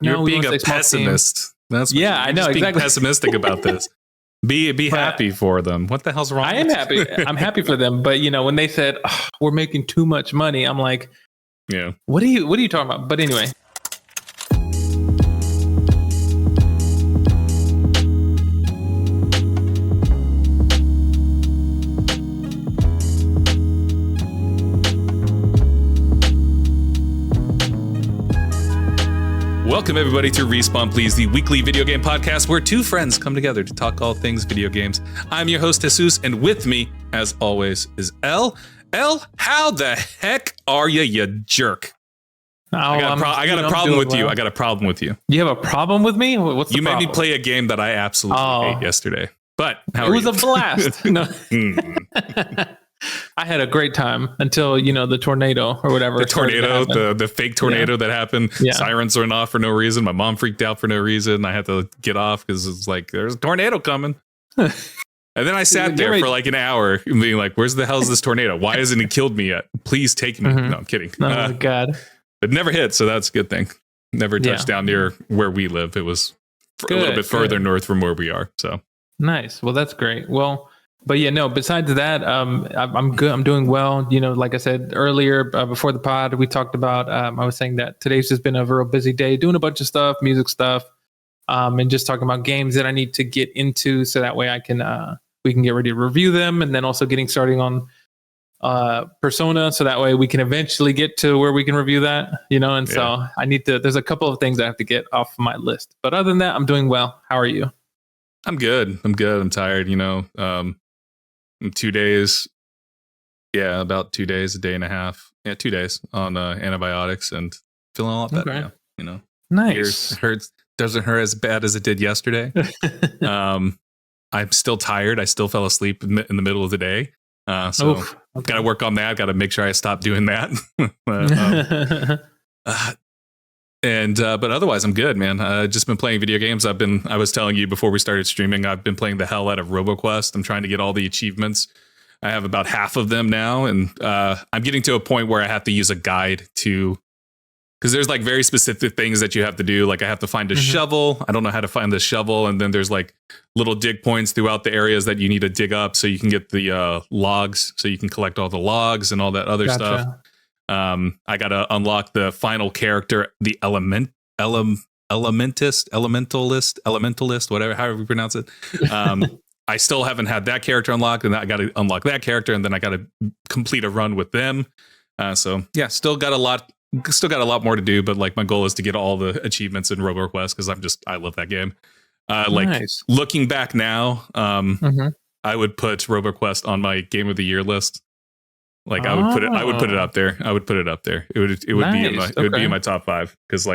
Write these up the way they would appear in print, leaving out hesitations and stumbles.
You're No, we being wanna a stay small team. pessimist. That's what Yeah, you're I know, just being exactly. pessimistic about this. Be But happy for them. What the hell's wrong? I am with happy. I'm happy for them. But when they said we're making too much money, I'm like, Yeah. what are you talking about? But anyway. Welcome everybody to Respawn Please, the weekly video game podcast where two friends come together to talk all things video games. I'm your host Jesus, and with me, as always, is El. El, how the heck are you jerk? I got a problem with you. I got a problem with you. You have a problem with me? What's the problem? You made me play a game that I absolutely hate yesterday. But it was a blast. No. I had a great time until the tornado or whatever. The tornado, the fake tornado that happened. Yeah. Sirens went off for no reason. My mom freaked out for no reason. I had to get off because it's like there's a tornado coming. And then I sat there for like an hour being like, where's the hell is this tornado? Why hasn't it killed me yet? Please take me. No, I'm kidding. Oh my God. It never hit, so that's a good thing. Never touched down near where we live. It was a little bit further north from where we are. So nice. Well, that's great. Well, but besides that, I'm good. I'm doing well. Like I said earlier, before the pod, we talked about, I was saying that today's just been a real busy day doing a bunch of stuff, music stuff, and just talking about games that I need to get into. So that way we can get ready to review them. And then also getting starting on Persona. So that way we can eventually get to where we can review that, so I need to, there's a couple of things I have to get off my list, but other than that, I'm doing well. How are you? I'm good. I'm tired, 2 days. Yeah, about 2 days, a day and a half. Yeah, 2 days on antibiotics and feeling a lot better now. Nice. Hurts, doesn't hurt as bad as it did yesterday. I'm still tired. I still fell asleep in the middle of the day. Got to work on that. Got to make sure I stop doing that. But otherwise, I'm good, man. Just been playing video games. I was telling you before we started streaming, I've been playing the hell out of RoboQuest. I'm trying to get all the achievements. I have about half of them now, and I'm getting to a point where I have to use a guide because there's like very specific things that you have to do. Like I have to find a shovel. I don't know how to find the shovel, and then there's like little dig points throughout the areas that you need to dig up so you can get the logs, so you can collect all the logs and all that other stuff. I gotta unlock the final character, the elementalist, whatever, however you pronounce it. I still haven't had that character unlocked, and I gotta unlock that character, and then I gotta complete a run with them. So yeah, still got a lot more to do, but like my goal is to get all the achievements in RoboQuest because I love that game. Nice. Looking back now, I would put RoboQuest on my Game of the Year list. Like I would put it up there. It would be in my top 5 because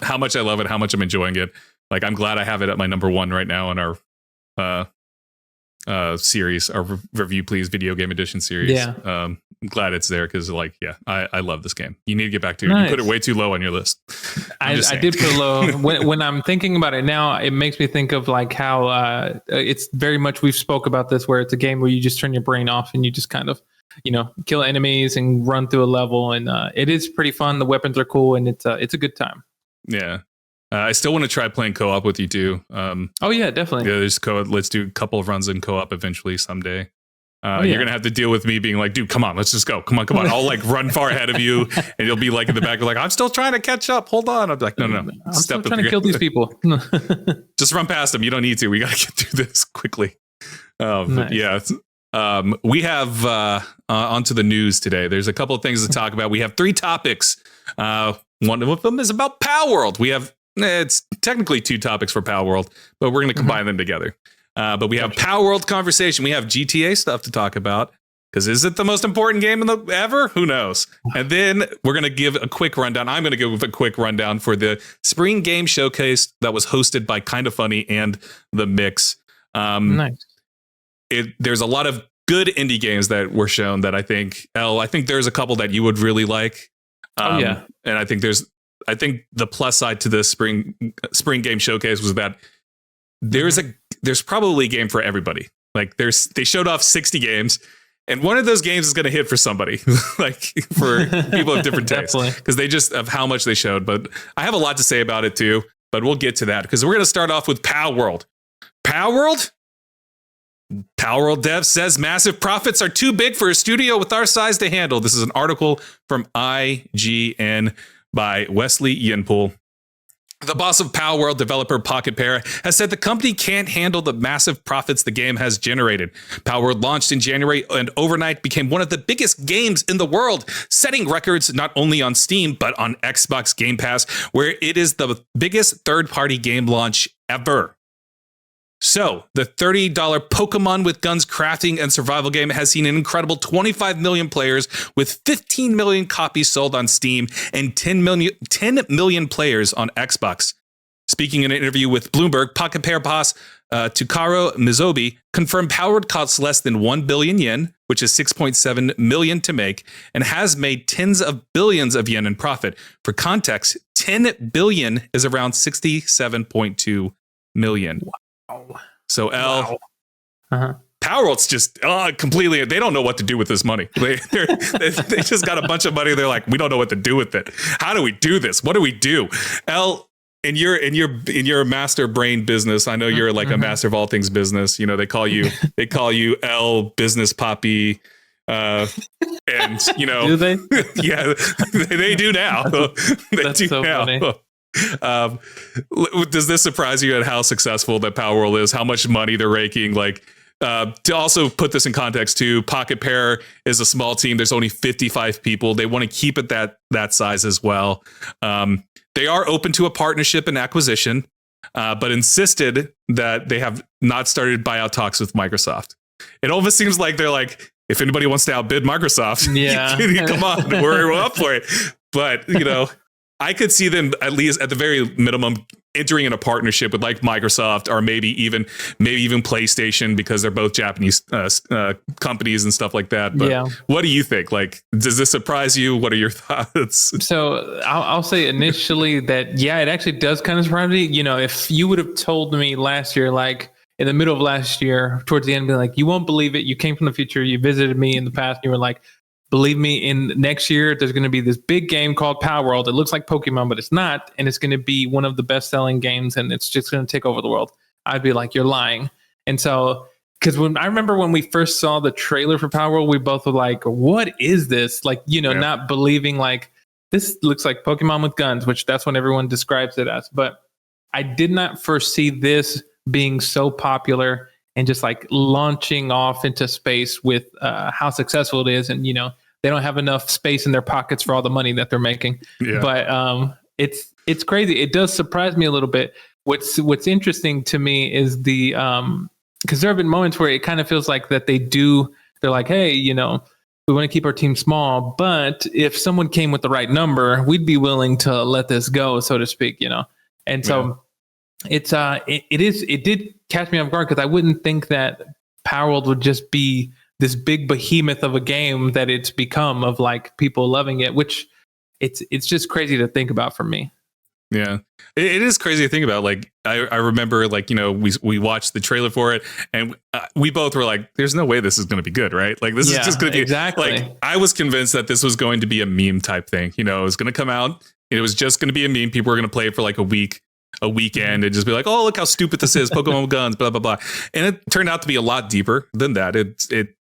how much I love it, how much I'm enjoying it. Like I'm glad I have it at my number 1 right now in our series, our Review Please Video Game Edition series. Yeah. I'm glad it's there because I love this game. You need to get back to it. You put it way too low on your list. I did put it low. when I'm thinking about it now, it makes me think of like how it's very much, we've spoke about this, where it's a game where you just turn your brain off and you just kind of kill enemies and run through a level, and it is pretty fun. The weapons are cool, and it's a good time. Yeah. I still want to try playing co-op with you too. Oh yeah, definitely. Yeah, there's co-op. Let's do a couple of runs in co-op eventually someday. You're gonna have to deal with me being like, dude, come on, let's just go. Come on. I'll like run far ahead of you, and you'll be like in the back, like, I'm still trying to catch up. Hold on. I'm like, no. I'm still trying to kill these people. Just run past them. You don't need to. We gotta get through this quickly. Nice. But yeah. We have onto the news today. There's a couple of things to talk about. We have 3 topics. One of them is about Palworld. We have it's technically 2 topics for Palworld, but we're going to combine them together. But we have Palworld conversation. We have GTA stuff to talk about because is it the most important game ever? Who knows? And then we're going to give a quick rundown. I'm going to give a quick rundown for the Spring Game Showcase that was hosted by Kinda Funny and The Mix. Nice. There's a lot of good indie games that were shown that I think there's a couple that you would really like. And I think the plus side to the spring game showcase was that there's probably a game for everybody. Like they showed off 60 games, And one of those games is going to hit for somebody, like for people of different tastes, because they just of how much they showed. But I have a lot to say about it too. But we'll get to that because we're going to start off with Palworld. Palworld Dev says massive profits are too big for a studio with our size to handle. This is an article from IGN by Wesley Yinpool. The boss of Palworld, developer Pocket Pair, has said the company can't handle the massive profits the game has generated. Palworld launched in January and overnight became one of the biggest games in the world, setting records not only on Steam, but on Xbox Game Pass, where it is the biggest third-party game launch ever. So, the $30 Pokemon with Guns crafting and survival game has seen an incredible 25 million players with 15 million copies sold on Steam and 10 million players on Xbox. Speaking in an interview with Bloomberg, Pocket Pair boss Takaro Mizobi confirmed Palworld costs less than 1 billion yen, which is 6.7 million to make, and has made tens of billions of yen in profit. For context, 10 billion is around 67.2 million. So Palworld's just completely, they don't know what to do with this money. They just got a bunch of money. They're like, we don't know what to do with it. How do we do this? What do we do? L, in your master brain business, I know you're like a master of all things business. You know, they call you L Business Poppy. And you know, do they? Yeah, they do now. That's so funny. Does this surprise you at how successful that Palworld is? How much money they're raking? Like, to also put this in context too, Pocket Pair is a small team. There's only 55 people. They want to keep it that size as well. They are open to a partnership and acquisition, but insisted that they have not started buyout talks with Microsoft. It almost seems like they're like, if anybody wants to outbid Microsoft, come on, we're up for it. But you know, I could see them at least at the very minimum entering in a partnership with like Microsoft or maybe even PlayStation, because they're both Japanese companies and stuff like that. But what do you think? Like, does this surprise you? What are your thoughts? So I'll say initially that, it actually does kind of surprise me. You know, if you would have told me last year, like in the middle of last year, towards the end, be like, you won't believe it. You came from the future. You visited me in the past. And you were like, believe me, in next year, there's going to be this big game called Palworld. It looks like Pokemon, but it's not. And it's going to be one of the best selling games. And it's just going to take over the world. I'd be like, you're lying. And so, because I remember when we first saw the trailer for Palworld, we both were like, what is this? Like, you know, not believing, like, this looks like Pokemon with guns, which that's what everyone describes it as. But I did not foresee this being so popular and just like launching off into space with how successful it is. And, you know, they don't have enough space in their pockets for all the money that they're making. Yeah. But it's crazy. It does surprise me a little bit. What's interesting to me is the because there have been moments where it kind of feels like that they're like, hey, you know, we want to keep our team small, but if someone came with the right number, we'd be willing to let this go, so to speak, you know. And so it did catch me off guard, because I wouldn't think that Palworld would just be this big behemoth of a game that it's become, of like people loving it, which it's just crazy to think about for me. Yeah, it is crazy to think about. Like, I remember, like, you know, we watched the trailer for it, and we both were like, there's no way this is going to be good, right? Like, this is just going to be exactly. Like, I was convinced that this was going to be a meme type thing. You know, it was going to come out, it was just going to be a meme. People were going to play it for like a weekend and just be like, oh, look how stupid this is, Pokemon with guns, blah blah blah. And it turned out to be a lot deeper than that.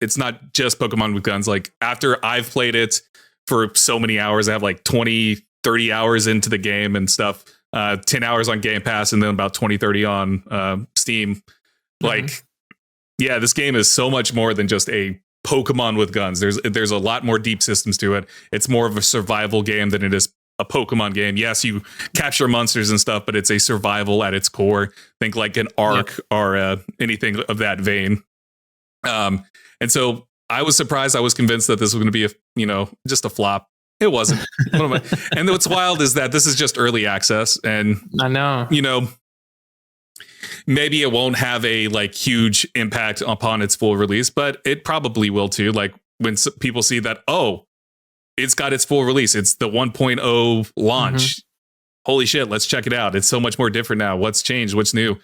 It's not just Pokemon with guns. Like, after I've played it for so many hours, I have like 20-30 hours into the game and stuff, 10 hours on Game Pass, and then about 20-30 on Steam. Like, this game is so much more than just a Pokemon with guns. There's a lot more deep systems to it. It's more of a survival game than it is a Pokemon game. Yes, you capture monsters and stuff, but it's a survival at its core. Think like an Ark or anything of that vein. And so I was surprised. I was convinced that this was going to be just a flop. It wasn't. And what's wild is that this is just early access, and I know, you know, maybe it won't have a like huge impact upon its full release, but it probably will too. Like, when people see that, oh, it's got its full release, it's the 1.0 launch. Holy shit, let's check it out. It's so much more different now. What's changed? What's new?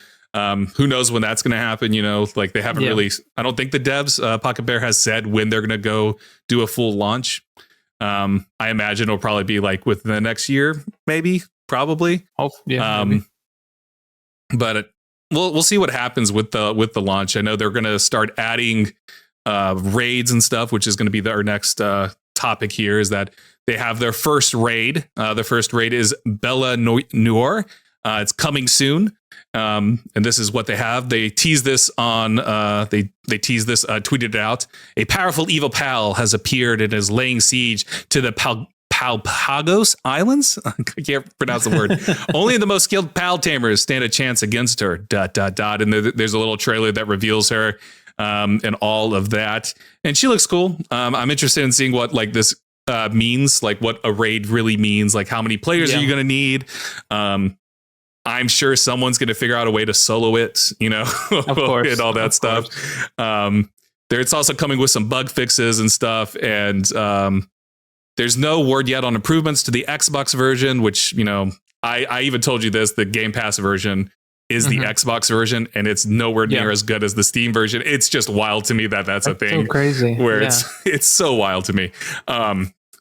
Who knows when that's going to happen? Like they haven't really. I don't think the devs, Pocket Bear has said when they're going to go do a full launch. I imagine it'll probably be like within the next year, maybe, probably. Oh, yeah. Maybe. But we'll see what happens with the launch. I know they're going to start adding raids and stuff, which is going to be our next topic here. Is that they have their first raid. The first raid is Bella Noir. It's coming soon. And this is what they have. They tease this on, tweeted it out. A powerful evil pal has appeared and is laying siege to the Palpagos Islands. I can't pronounce the word. Only the most skilled pal tamers stand a chance against her. ... And there's a little trailer that reveals her, and all of that. And she looks cool. I'm interested in seeing what like this means, like what a raid really means, like how many players are you going to need? I'm sure someone's going to figure out a way to solo it, of course, and all that stuff. It's also coming with some bug fixes and stuff. And there's no word yet on improvements to the Xbox version, which, I even told you this, the Game Pass version is the Xbox version, and it's nowhere near as good as the Steam version. It's just wild to me that's a thing. So crazy. Where it's so wild to me.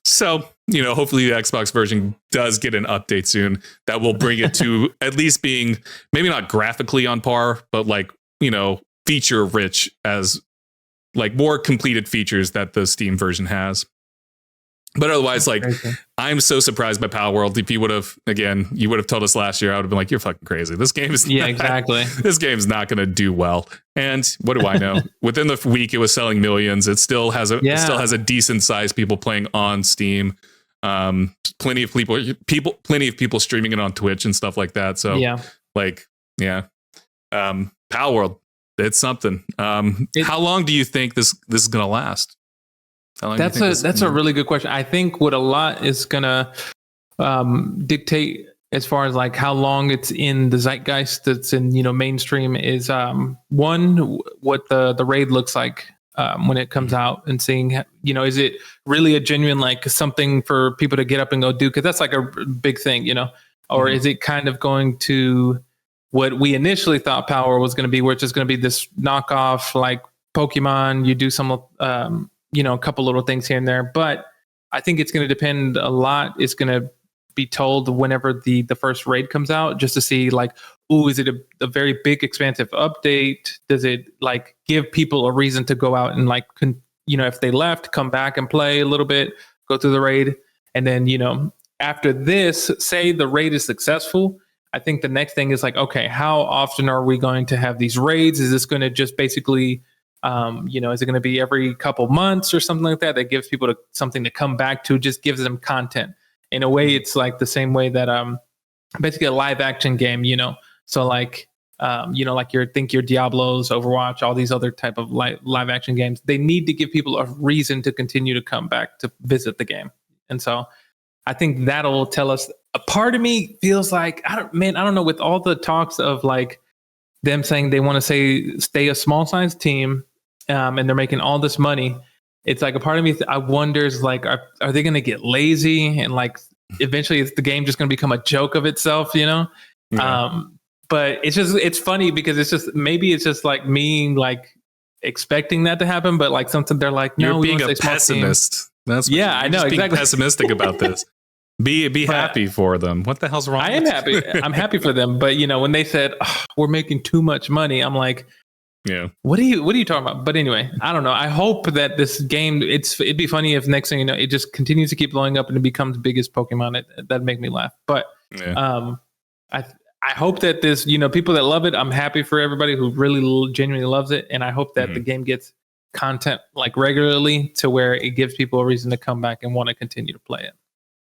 So, hopefully the Xbox version does get an update soon that will bring it to at least being maybe not graphically on par, but like, feature rich as like more completed features that the Steam version has. But otherwise, like, I'm so surprised by Palworld. If you would have told us last year, I would have been like, you're fucking crazy. This game is exactly. This game's not going to do well. And what do I know? Within the week, it was selling millions. It still has a decent size people playing on Steam. Plenty of people streaming it on Twitch and stuff like that. So Palworld, it's something. How long do you think this is going to last? That's a really good question. I think what a lot is gonna dictate as far as like how long it's in the zeitgeist that's in mainstream is one, what the raid looks like when it comes out, and seeing is it really a genuine like something for people to get up and go do, because that's like a big thing, or is it kind of going to what we initially thought Power was going to be, where it's just going to be this knockoff like Pokemon. You do some a couple little things here and there, but I think it's going to depend a lot. It's going to be told whenever the first raid comes out, just to see like, is it a very big expansive update? Does it like give people a reason to go out and like, if they left, come back and play a little bit, go through the raid. And then, after this, say the raid is successful, I think the next thing is like, okay, how often are we going to have these raids? Is this going to just basically is it going to be every couple months or something like that? That gives people something to come back to, just gives them content. In a way, it's like the same way that basically a live action game, So like, like your Diablos, Overwatch, all these other type of live action games, they need to give people a reason to continue to come back to visit the game. And so I think that'll tell us. A part of me feels like, I don't know, with all the talks of like them saying they want to stay a small size team, and they're making all this money. It's like a part of me, I wonders like, are they going to get lazy and like eventually the game just going to become a joke of itself, Yeah. But it's funny because maybe it's just like me like expecting that to happen, but like something they're like, no, you're being a pessimist. That's I know, exactly. Being pessimistic about this. Be happy for them. What the hell's wrong? I am happy. I'm happy for them. But when they said we're making too much money, I'm like, yeah. What are you talking about? But anyway, I don't know. I hope that this game, it'd be funny if next thing you know, it just continues to keep blowing up and it becomes biggest Pokemon. That'd make me laugh. But I hope that this, people that love it, I'm happy for everybody who really genuinely loves it, and I hope that the game gets content like regularly to where it gives people a reason to come back and want to continue to play it.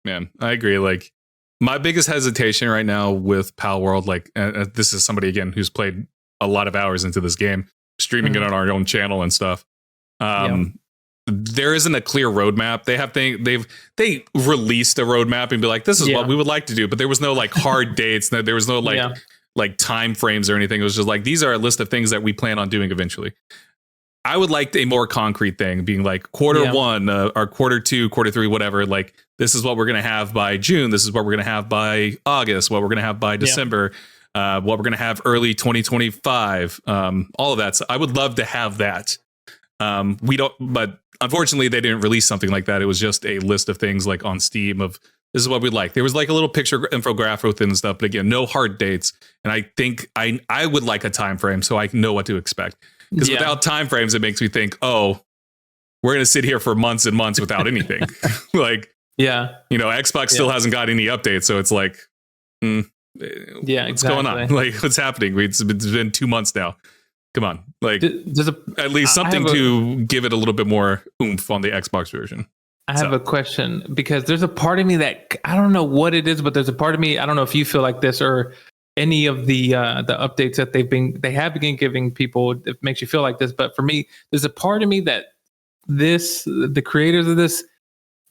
Man, I agree. Like my biggest hesitation right now with Palworld, like this is somebody again who's played a lot of hours into this game, streaming it on our own channel and stuff. There isn't a clear roadmap. They released a roadmap and be like, this is what we would like to do, but there was no like hard dates. There was no like time frames or anything. It was just like, these are a list of things that we plan on doing eventually. I would like a more concrete thing, being like quarter one or quarter two, quarter three, whatever. Like, this is what we're going to have by June. This is what we're going to have by August, what we're going to have by December. what we're going to have early 2025, all of that. So I would love to have that. We don't, but unfortunately they didn't release something like that. It was just a list of things like on Steam of this is what we'd like. There was like a little picture infographic within and stuff, but again, no hard dates. And I think I would like a time frame so I know what to expect. Because without time frames, it makes me think, oh, we're going to sit here for months and months without anything. Like, Xbox still hasn't got any updates. So it's like, what's going on? Like, what's happening? It's been 2 months now. Come on. Like, at least something to give it a little bit more oomph on the Xbox version. I have a question because there's a part of me that I don't know what it is, but there's a part of me, I don't know if you feel like this or any of the updates that they have been giving people, it makes you feel like this. But for me, there's a part of me that the creators of this,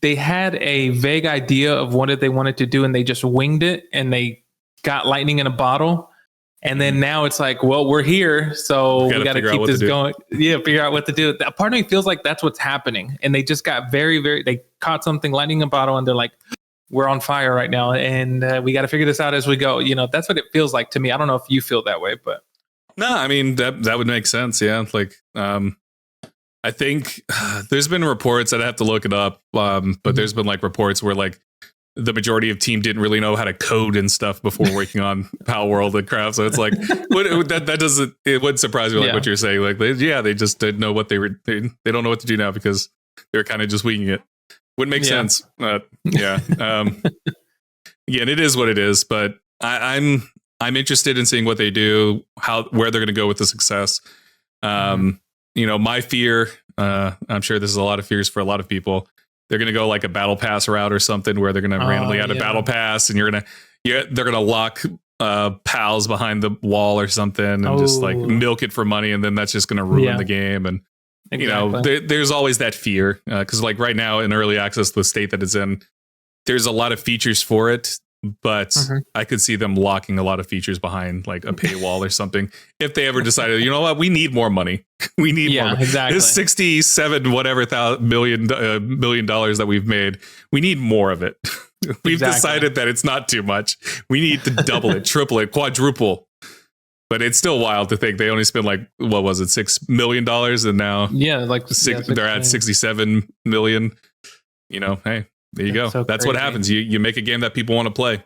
they had a vague idea of what they wanted to do and they just winged it and they got lightning in a bottle. And then now it's like, well, we're here, so we got to keep this going. Yeah, figure out what to do. That part of me feels like that's what's happening. And they just got they caught something, lightning in a bottle, and they're like, we're on fire right now, and we got to figure this out as we go. That's what it feels like to me. I don't know if you feel that way, but no, I mean that would make sense. Yeah, like I think there's been reports that I have to look it up, but there's been like reports where like the majority of team didn't really know how to code and stuff before working on Palworld and Craft. So it's like, that doesn't, it wouldn't surprise me like what you're saying. Like, they just didn't know what they don't know what to do now because they were kind of just winging it. Wouldn't make sense. Again, it is what it is, but I'm interested in seeing what they do, where they're going to go with the success. My fear, I'm sure this is a lot of fears for a lot of people. They're going to go like a battle pass route or something where they're going to randomly add a battle pass and they're going to lock pals behind the wall or something and just like milk it for money. And then that's just going to ruin the game. And, there's always that fear because like right now in early access, the state that it's in, there's a lot of features for it, but I could see them locking a lot of features behind like a paywall or something. If they ever decided, you know what, we need more money. We need more money. Exactly. This 67 million dollars that we've made, we need more of it. We've decided that it's not too much. We need to double it, triple it, quadruple. But it's still wild to think they only spent like, what was it, $6 million, and now they're at 67 million. Hey, there you go. So that's crazy. What happens. You make a game that people want to play.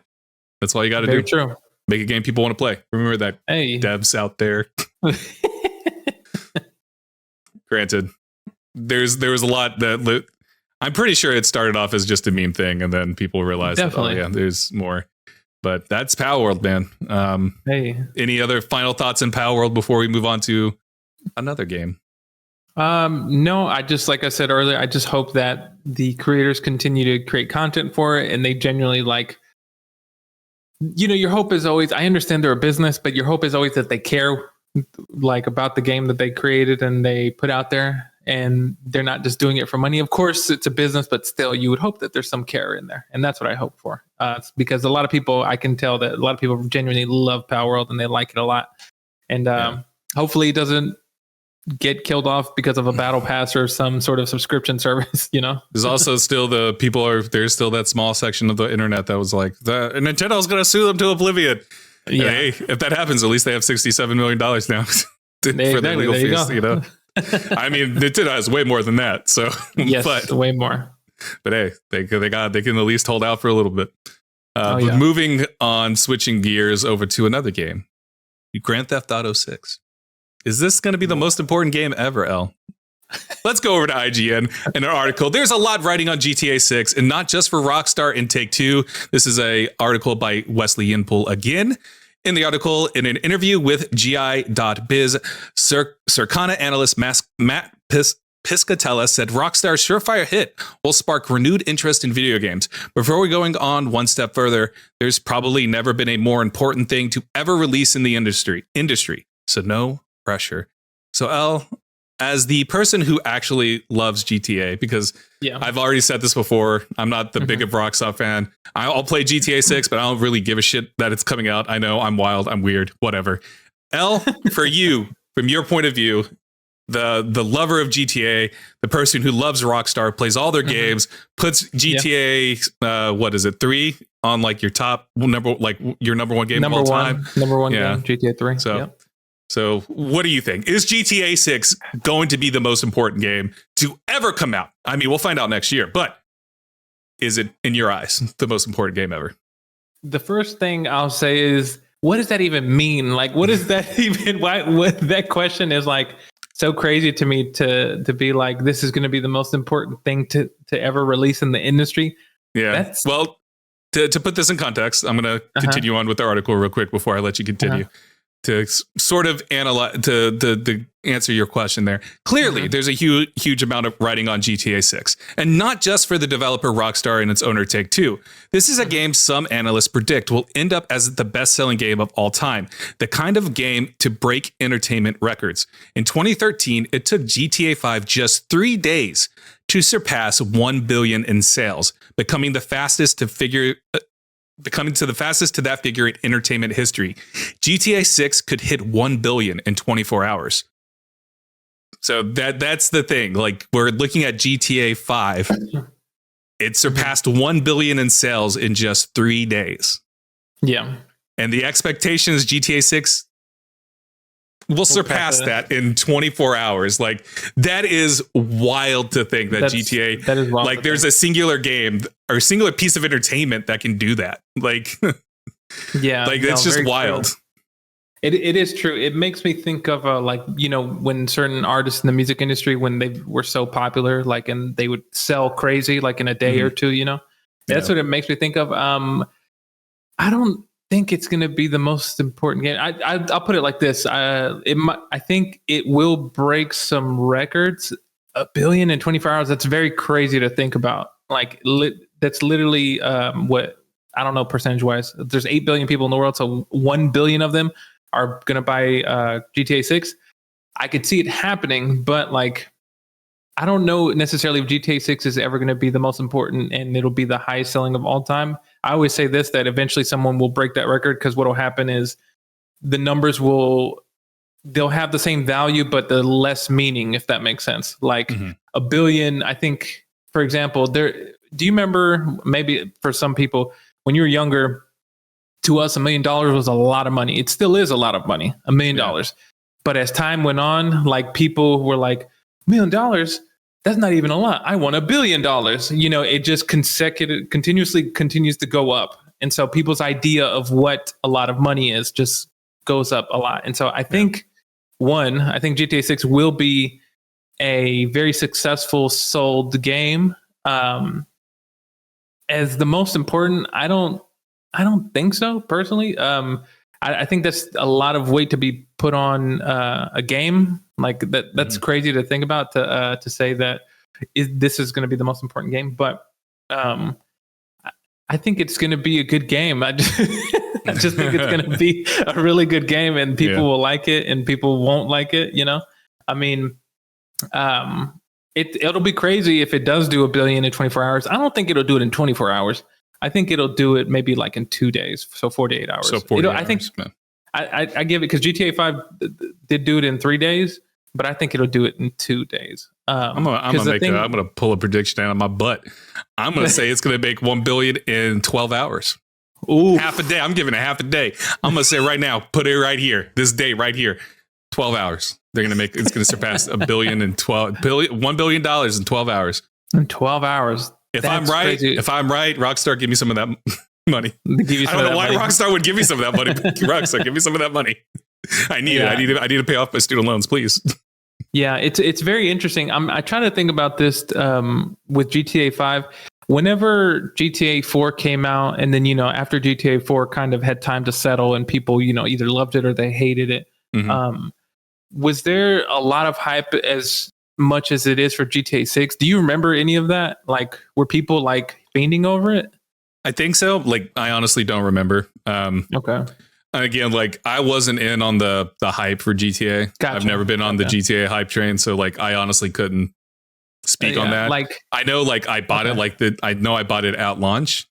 That's all you got to do. Very true. Make a game people want to play. Remember that, devs out there. Granted, there was a lot that I'm pretty sure it started off as just a meme thing, and then people realized, there's more. But that's Palworld, man. Any other final thoughts in Palworld before we move on to another game? No, like I said earlier, I just hope that the creators continue to create content for it and they genuinely your hope is always, I understand they're a business, but your hope is always that they care like about the game that they created and they put out there and they're not just doing it for money. Of course it's a business, but still you would hope that there's some care in there. And that's what I hope for. It's because a lot of people, I can tell that a lot of people genuinely love Palworld and they like it a lot. And hopefully it doesn't get killed off because of a battle pass or some sort of subscription service, There's also still there's still that small section of the internet that was like, Nintendo's going to sue them to oblivion. Yeah. Hey, if that happens, at least they have $67 million now for their legal fees, I mean, Nintendo has way more than that. So yes, way more. But hey, they can at least hold out for a little bit. But moving on, switching gears over to another game, Grand Theft Auto 6. Is this going to be the most important game ever, El? Let's go over to IGN and an article. There's a lot writing on GTA 6, and not just for Rockstar and Take-Two. This is an article by Wesley Yinpool again. In the article, in an interview with GI.biz, Circana analyst Matt Piscatella said Rockstar's surefire hit will spark renewed interest in video games. Before we going on one step further, there's probably never been a more important thing to ever release in the industry. So no pressure. So El, as the person who actually loves GTA, because I've already said this before, I'm not the big of Rockstar fan. I'll play GTA 6, but I don't really give a shit that it's coming out. I know I'm wild, I'm weird, whatever. El, for you, from your point of view, the lover of GTA, the person who loves Rockstar, plays all their games, puts GTA what is it, 3 on like your top number, like your number one game of all time. Number one game, GTA 3. So what do you think? Is GTA 6 going to be the most important game to ever come out? I mean, we'll find out next year, but is it, in your eyes, the most important game ever? The first thing I'll say is, what does that even mean? Like, what is that even? What that question is like so crazy to me to be like, this is going to be the most important thing to ever release in the industry. Yeah. Well, to put this in context, I'm going to continue on with the article real quick before I let you continue. To sort of analyze, to answer your question there. Clearly, there's a huge amount of writing on GTA 6, and not just for the developer Rockstar and its owner Take-Two. This is a game some analysts predict will end up as the best-selling game of all time, the kind of game to break entertainment records. In 2013, it took GTA 5 just 3 days to surpass 1 billion in sales, becoming the fastest to that figure in entertainment history. GTA 6 could hit 1 billion in 24 hours. So that's the thing. Like, we're looking at GTA 5. It surpassed 1 billion in sales in just 3 days. Yeah. And the expectation is GTA 6 will surpass that in 24 hours. Like, that is wild to think that GTA, that is wild, like, there's a singular game or a singular piece of entertainment that can do that. Like, it's just wild. It is true. It makes me think of like, you know, when certain artists in the music industry, when they were so popular, like, and they would sell crazy, like in a day or two, you know, that's what it makes me think of. I don't think it's going to be the most important game. I'll put it like this. I think it will break some records. 1 billion in 24 hours. That's very crazy to think about. Like, that's literally what, I don't know, percentage wise. There's 8 billion people in the world, so 1 billion of them are going to buy GTA 6. I could see it happening, but like, I don't know necessarily if GTA 6 is ever going to be the most important and it'll be the highest selling of all time. I always say this, that eventually someone will break that record, because what will happen is the numbers they'll have the same value, but the less meaning, if that makes sense. Like 1 billion, I think, for example, do you remember, maybe for some people, when you were younger, to us, $1 million was a lot of money. It still is a lot of money, $1 million. But as time went on, like, people were like, $1 million? That's not even a lot. I want $1 billion. You know, it just continuously continues to go up. And so people's idea of what a lot of money is just goes up a lot. And so I think, I think GTA 6 will be a very successful sold game. As the most important, I don't think so, personally. I think that's a lot of weight to be put on a game like that. That's crazy to think about, to say that this is going to be the most important game. But I think it's going to be a good game. I just think it's going to be a really good game, and people will like it and people won't like it. You know, I mean, it'll be crazy if it does do 1 billion in 24 hours. I don't think it'll do it in 24 hours. I think it'll do it maybe like in 2 days, so 48 hours. So 48 hours, I think I give it, because GTA 5 did do it in 3 days, but I think it'll do it in 2 days. I'm gonna pull a prediction out of my butt. I'm gonna say it's gonna make 1 billion in 12 hours. Ooh, half a day. I'm giving it half a day. I'm gonna say right now, put it right here, this day right here, 12 hours. They're gonna make, it's gonna surpass $1 billion in $1 billion in 12 hours. In 12 hours. If I'm right, Rockstar, give me some of that money. I don't know why Rockstar would give me some of that money. Rockstar, give me some of that money. I need it. I need to pay off my student loans, please. Yeah, it's very interesting. I'm trying to think about this with GTA 5. Whenever GTA 4 came out, and then, you know, after GTA 4 kind of had time to settle and people, you know, either loved it or they hated it, was there a lot of hype as much as it is for GTA 6? Do you remember any of that? Like, were people like fiending over it? I think so. Like, I honestly don't remember. Okay. Again, like, I wasn't in on the hype for GTA. Gotcha. I've never been on the GTA hype train, so like, I honestly couldn't speak on that. Like, I know, like, I bought it, like, I know I bought it at launch.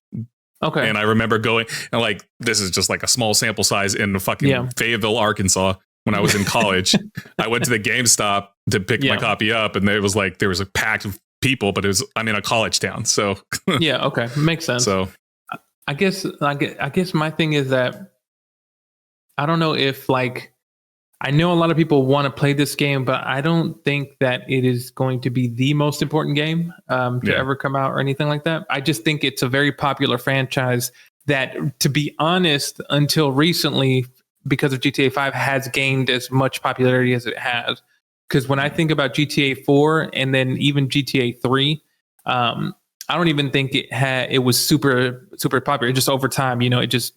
Okay. And I remember going, and like, this is just like a small sample size in fucking Fayetteville, Arkansas. when I was in college. I went to the GameStop to pick my copy up, and there was a pack of people, but I'm in a college town, so yeah, okay, makes sense. So I guess my thing is that I don't know if I know a lot of people want to play this game, but I don't think that it is going to be the most important game to ever come out or anything like that. I just think it's a very popular franchise that, to be honest, until recently, because of GTA 5, has gained as much popularity as it has. Because when I think about GTA 4 and then even GTA 3, I don't even think it was super popular. Just over time, it just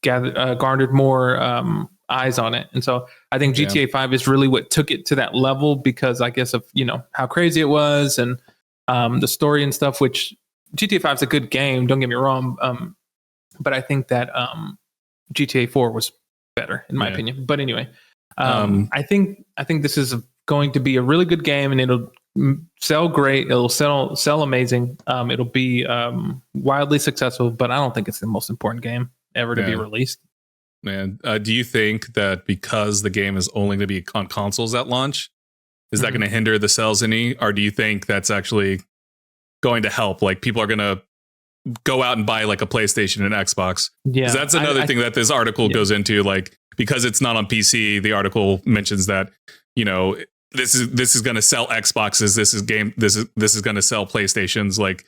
garnered more eyes on it. And so I think GTA 5 is really what took it to that level, because I guess of how crazy it was and the story and stuff, which GTA 5 is a good game, don't get me wrong, but I think that GTA 4 was better in my opinion. But anyway, I think this is going to be a really good game, and it'll sell great, it'll sell amazing, it'll be wildly successful, but I don't think it's the most important game ever to be released. Man, do you think that because the game is only going to be on consoles at launch, is that going to hinder the sales any? Or do you think that's actually going to help? Like, people are going to go out and buy like a PlayStation and Xbox? Yeah. 'Cause that's another thing that this article goes into. Like, because it's not on PC, the article mentions that, this is going to sell Xboxes. This is going to sell PlayStations. Like,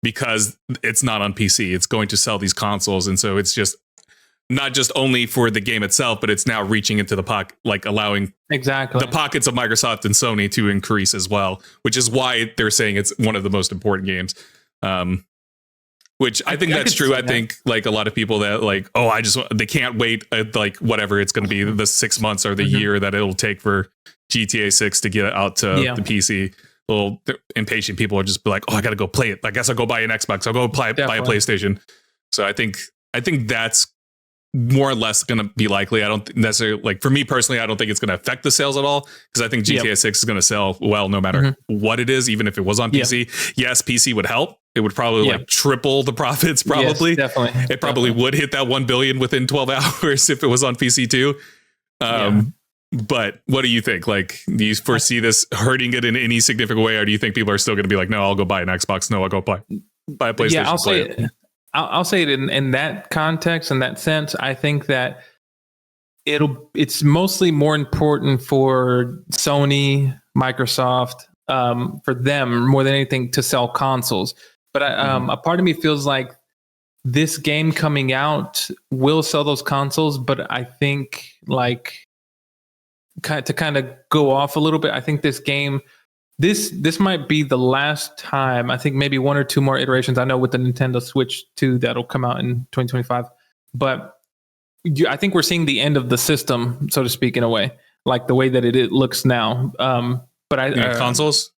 because it's not on PC, it's going to sell these consoles. And so it's just not just only for the game itself, but it's now reaching into the pocket, like allowing the pockets of Microsoft and Sony to increase as well, which is why they're saying it's one of the most important games. Which I think that's true. I think like a lot of people that like, they can't wait like whatever it's going to be, the 6 months or the year that it'll take for GTA 6 to get out to the PC. Little impatient people are just be like, I got to go play it. I guess I'll go buy an Xbox. I'll go buy a PlayStation. So I think that's more or less going to be likely. I don't necessarily, like, for me personally, I don't think it's going to affect the sales at all, because I think GTA 6 is going to sell well no matter what it is, even if it was on PC. Yes, PC would help. It would probably like triple the profits, probably. Yes, definitely. It probably would hit that 1 billion within 12 hours if it was on PC too. But what do you think? Like, do you foresee this hurting it in any significant way, or do you think people are still going to be like, no, I'll go buy an Xbox. No, I'll go buy a PlayStation. Yeah, I'll say it in that context, in that sense. I think that it's mostly more important for Sony, Microsoft, for them more than anything to sell consoles. But a part of me feels like this game coming out will sell those consoles. But I think, like, to kind of go off a little bit, I think this game, this might be the last time. I think maybe one or two more iterations. I know with the Nintendo Switch 2 that'll come out in 2025, but I think we're seeing the end of the system, so to speak, in a way, like the way that it looks now. But consoles?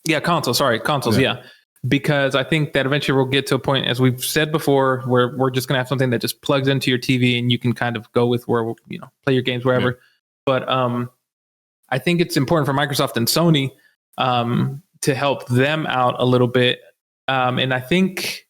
Yeah, consoles. Sorry, consoles. Yeah. Because I think that eventually we'll get to a point, as we've said before, where we're just going to have something that just plugs into your TV and you can kind of go with where, play your games wherever. Yeah. But I think it's important for Microsoft and Sony to help them out a little bit. And I think,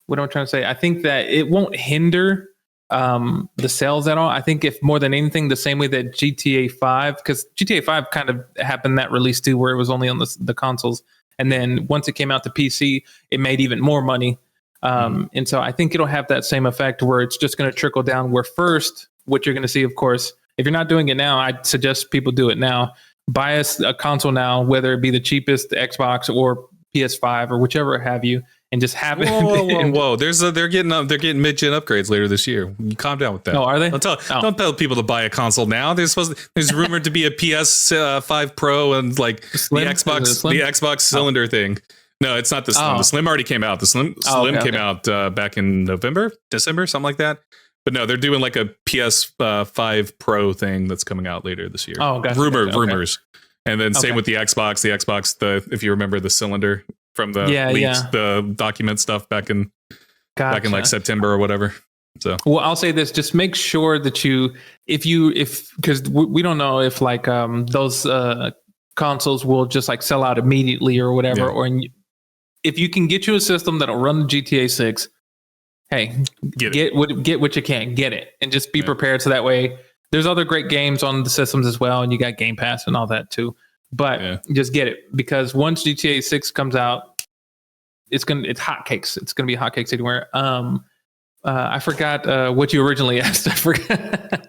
what am I trying to say? I think that it won't hinder the sales at all. I think, if more than anything, the same way that GTA 5, because GTA 5 kind of happened that release too, where it was only on the consoles. And then once it came out to PC, it made even more money. And so I think it'll have that same effect, where it's just going to trickle down, where first, what you're going to see, of course, if you're not doing it now, I'd suggest people do it now. Buy a console now, whether it be the cheapest, the Xbox or PS5 or whichever have you, and just have it. Whoa! They're getting mid-gen upgrades later this year. You calm down with that. Oh, are they? Don't tell people to buy a console now. There's rumored to be a PS5 Pro and like the Xbox cylinder thing. No, it's not the Slim. The Slim already came out. The Slim came out back in December, something like that. But no, they're doing like a PS5 Pro thing that's coming out later this year. Oh, gotcha. Rumors. And then same with the Xbox. The Xbox, if you remember the cylinder from the leaks, the document stuff back in like September or whatever. So, well, I'll say this: just make sure that because we don't know if like those consoles will just like sell out immediately or whatever, or if you can get you a system that'll run the GTA 6. Hey, get what you can, get it, and just be prepared, so that way there's other great games on the systems as well, and you got Game Pass and all that too. But just get it, because once GTA 6 comes out, it's hotcakes. It's gonna be hotcakes anywhere. I forgot what you originally asked. I forgot.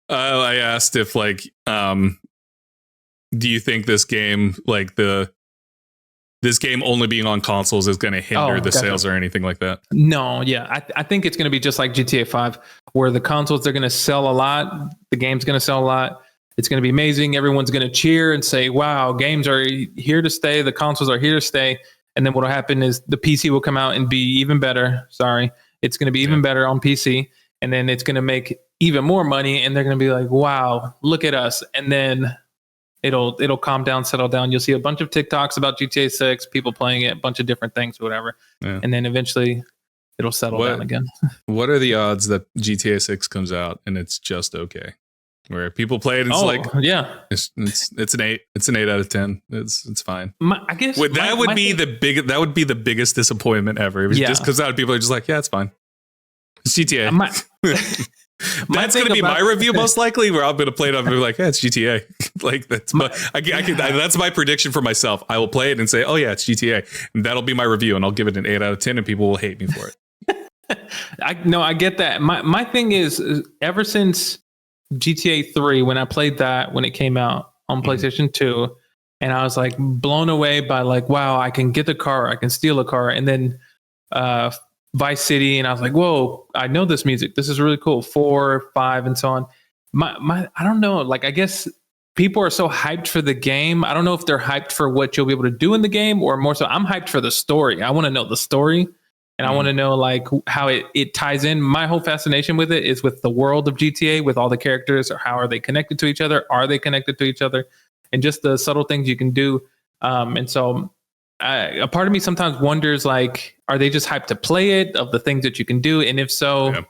I asked if like, do you think this game, like this game only being on consoles, is going to hinder the sales or anything like that? No, yeah, I think it's going to be just like GTA 5, where the consoles, they're going to sell a lot. The game's going to sell a lot. It's going to be amazing. Everyone's going to cheer and say, "Wow, games are here to stay. The consoles are here to stay." And then what will happen is the PC will come out and be even better. Sorry, it's going to be even better on PC, and then it's going to make even more money, and they're going to be like, "Wow, look at us!" And then it'll calm down, settle down. You'll see a bunch of TikToks about GTA 6, people playing it, a bunch of different things, whatever, and then eventually it'll settle down again. What are the odds that GTA 6 comes out and it's just okay? Where people play it and it's it's an 8. It's an 8 out of 10. It's fine. I guess that would be the biggest disappointment ever. It was just comes out and people are just like, yeah, it's fine. It's GTA. That's going to be my review most likely, where I'm going to play it up and be like, yeah, it's GTA. Like that's that's my prediction for myself. I will play it and say, oh yeah, it's GTA. And that'll be my review, and I'll give it an 8 out of 10, and people will hate me for it. I get that. My thing is, ever since GTA 3, when I played that when it came out on PlayStation 2, and I was like blown away by like, wow, I can get the car, I can steal a car, and then Vice City, and I was like, whoa, I know this music. This is really cool. 4, 5, and so on. I don't know. Like, I guess people are so hyped for the game. I don't know if they're hyped for what you'll be able to do in the game, or more so, I'm hyped for the story. I want to know the story, and I want to know like how it ties in. My whole fascination with it is with the world of GTA, with all the characters, or how are they connected to each other? Are they connected to each other? And just the subtle things you can do. And so a part of me sometimes wonders, like, are they just hyped to play it, of the things that you can do? And if so,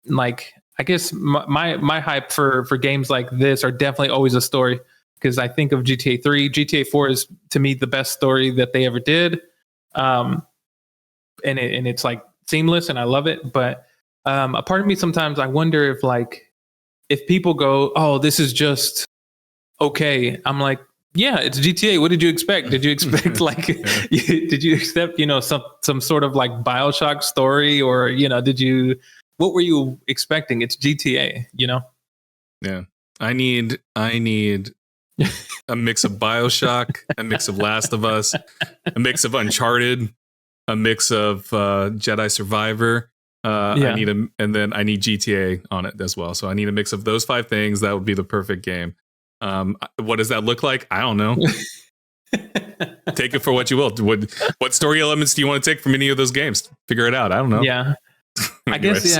like, I guess my hype for games like this are definitely always a story, because I think of GTA 3. GTA 4 is, to me, the best story that they ever did. And it's like seamless, and I love it. But a part of me sometimes I wonder if people go, oh, this is just okay. I'm like, yeah, it's GTA. What did you expect? Did you expect did you accept, some sort of like BioShock story, or, what were you expecting? It's GTA, Yeah. I need a mix of BioShock, a mix of Last of Us, a mix of Uncharted, a mix of Jedi Survivor. I need and then I need GTA on it as well. So I need a mix of those 5 things. That would be the perfect game. What does that look like? I don't know. Take it for what you will. What story elements do you want to take from any of those games? Figure it out. I don't know. Yeah, I guess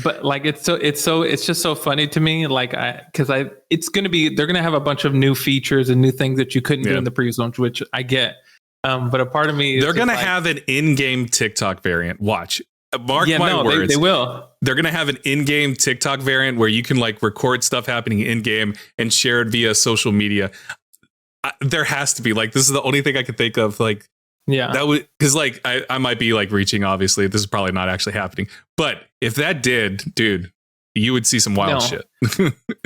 but like it's just so funny to me. Like they're gonna have a bunch of new features and new things that you couldn't do in the previous launch, which I get. But a part of me, they're gonna have an in-game TikTok variant. Watch. Mark my words. They will. They're going to have an in-game TikTok variant where you can like record stuff happening in-game and share it via social media. There has to be, like, this is the only thing I could think of. Like, that would, because like I might be like reaching. Obviously, this is probably not actually happening. But if that did, dude, you would see some wild shit.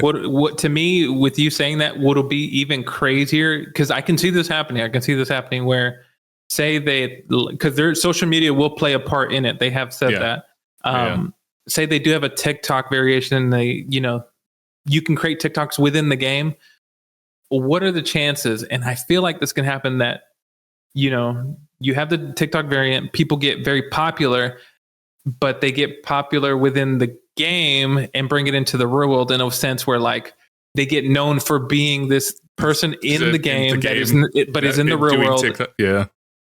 What to me, with you saying that, what'll be even crazier, because I can see this happening. I can see this happening where, say because their social media will play a part in it. They have said that. Say they do have a TikTok variation, and they, you can create TikToks within the game. What are the chances? And I feel like this can happen, that, you have the TikTok variant, people get very popular, but they get popular within the game and bring it into the real world in a sense where like they get known for being this person in the game that is in the real world. TikTok,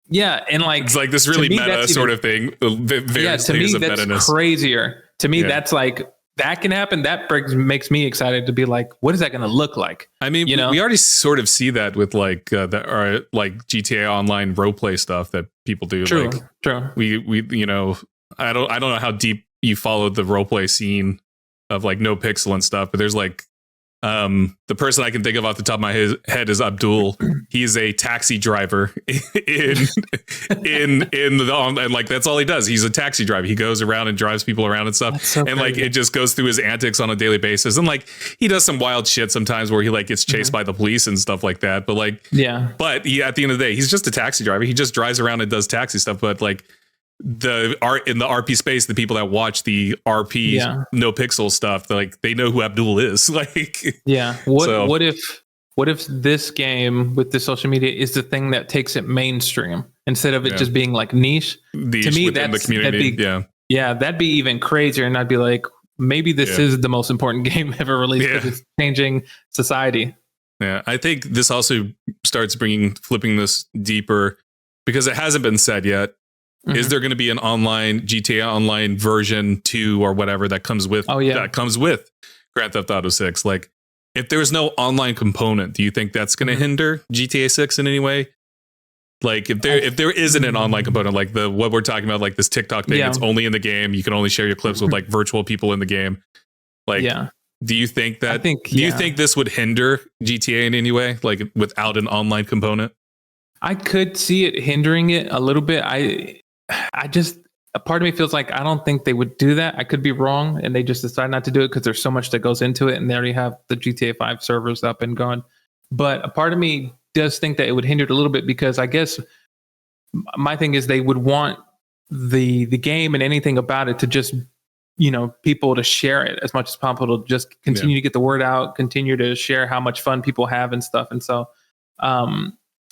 yeah, and like it's like this really meta sort of thing. To me, that's crazier. To me, that's like, that can happen. That makes me excited to be like, what is that going to look like? I mean, we already sort of see that with like like GTA Online roleplay stuff that people do. True. We I don't know how deep you followed the roleplay scene of like No Pixel and stuff, but there's like The person I can think of off the top of my head is Abdul. He's a taxi driver in and like that's all he does. He's a taxi driver. He goes around and drives people around and stuff. So and like it just goes through his antics on a daily basis. And like he does some wild shit sometimes where he like gets chased by the police and stuff like that. But like but he, at the end of the day, he's just a taxi driver. He just drives around and does taxi stuff. But like the art in the RP space, the people that watch the RP no pixel stuff, like they know who Abdul is. Like what if this game with the social media is the thing that takes it mainstream instead of it just being like niche? To me, within the community. That'd be even crazier. And I'd be like, maybe this is the most important game ever released because it's changing society. Yeah, I think this also starts flipping this deeper because it hasn't been said yet. Is there going to be an online GTA Online version 2 or whatever that comes with that comes with Grand Theft Auto 6? Like, if there's no online component, do you think that's going to hinder GTA 6 in any way? Like, if there isn't an online component, like what we're talking about, like this TikTok thing, it's only in the game. You can only share your clips with like virtual people in the game. Like, do you think that? Do you think this would hinder GTA in any way, like without an online component? I could see it hindering it a little bit. I just, a part of me feels like I don't think they would do that. I could be wrong, and they just decide not to do it because there's so much that goes into it, and they already have the GTA 5 servers up and going. But a part of me does think that it would hinder it a little bit because I guess my thing is they would want the game and anything about it to just, people to share it as much as possible, to just continue to get the word out, continue to share how much fun people have and stuff. And so,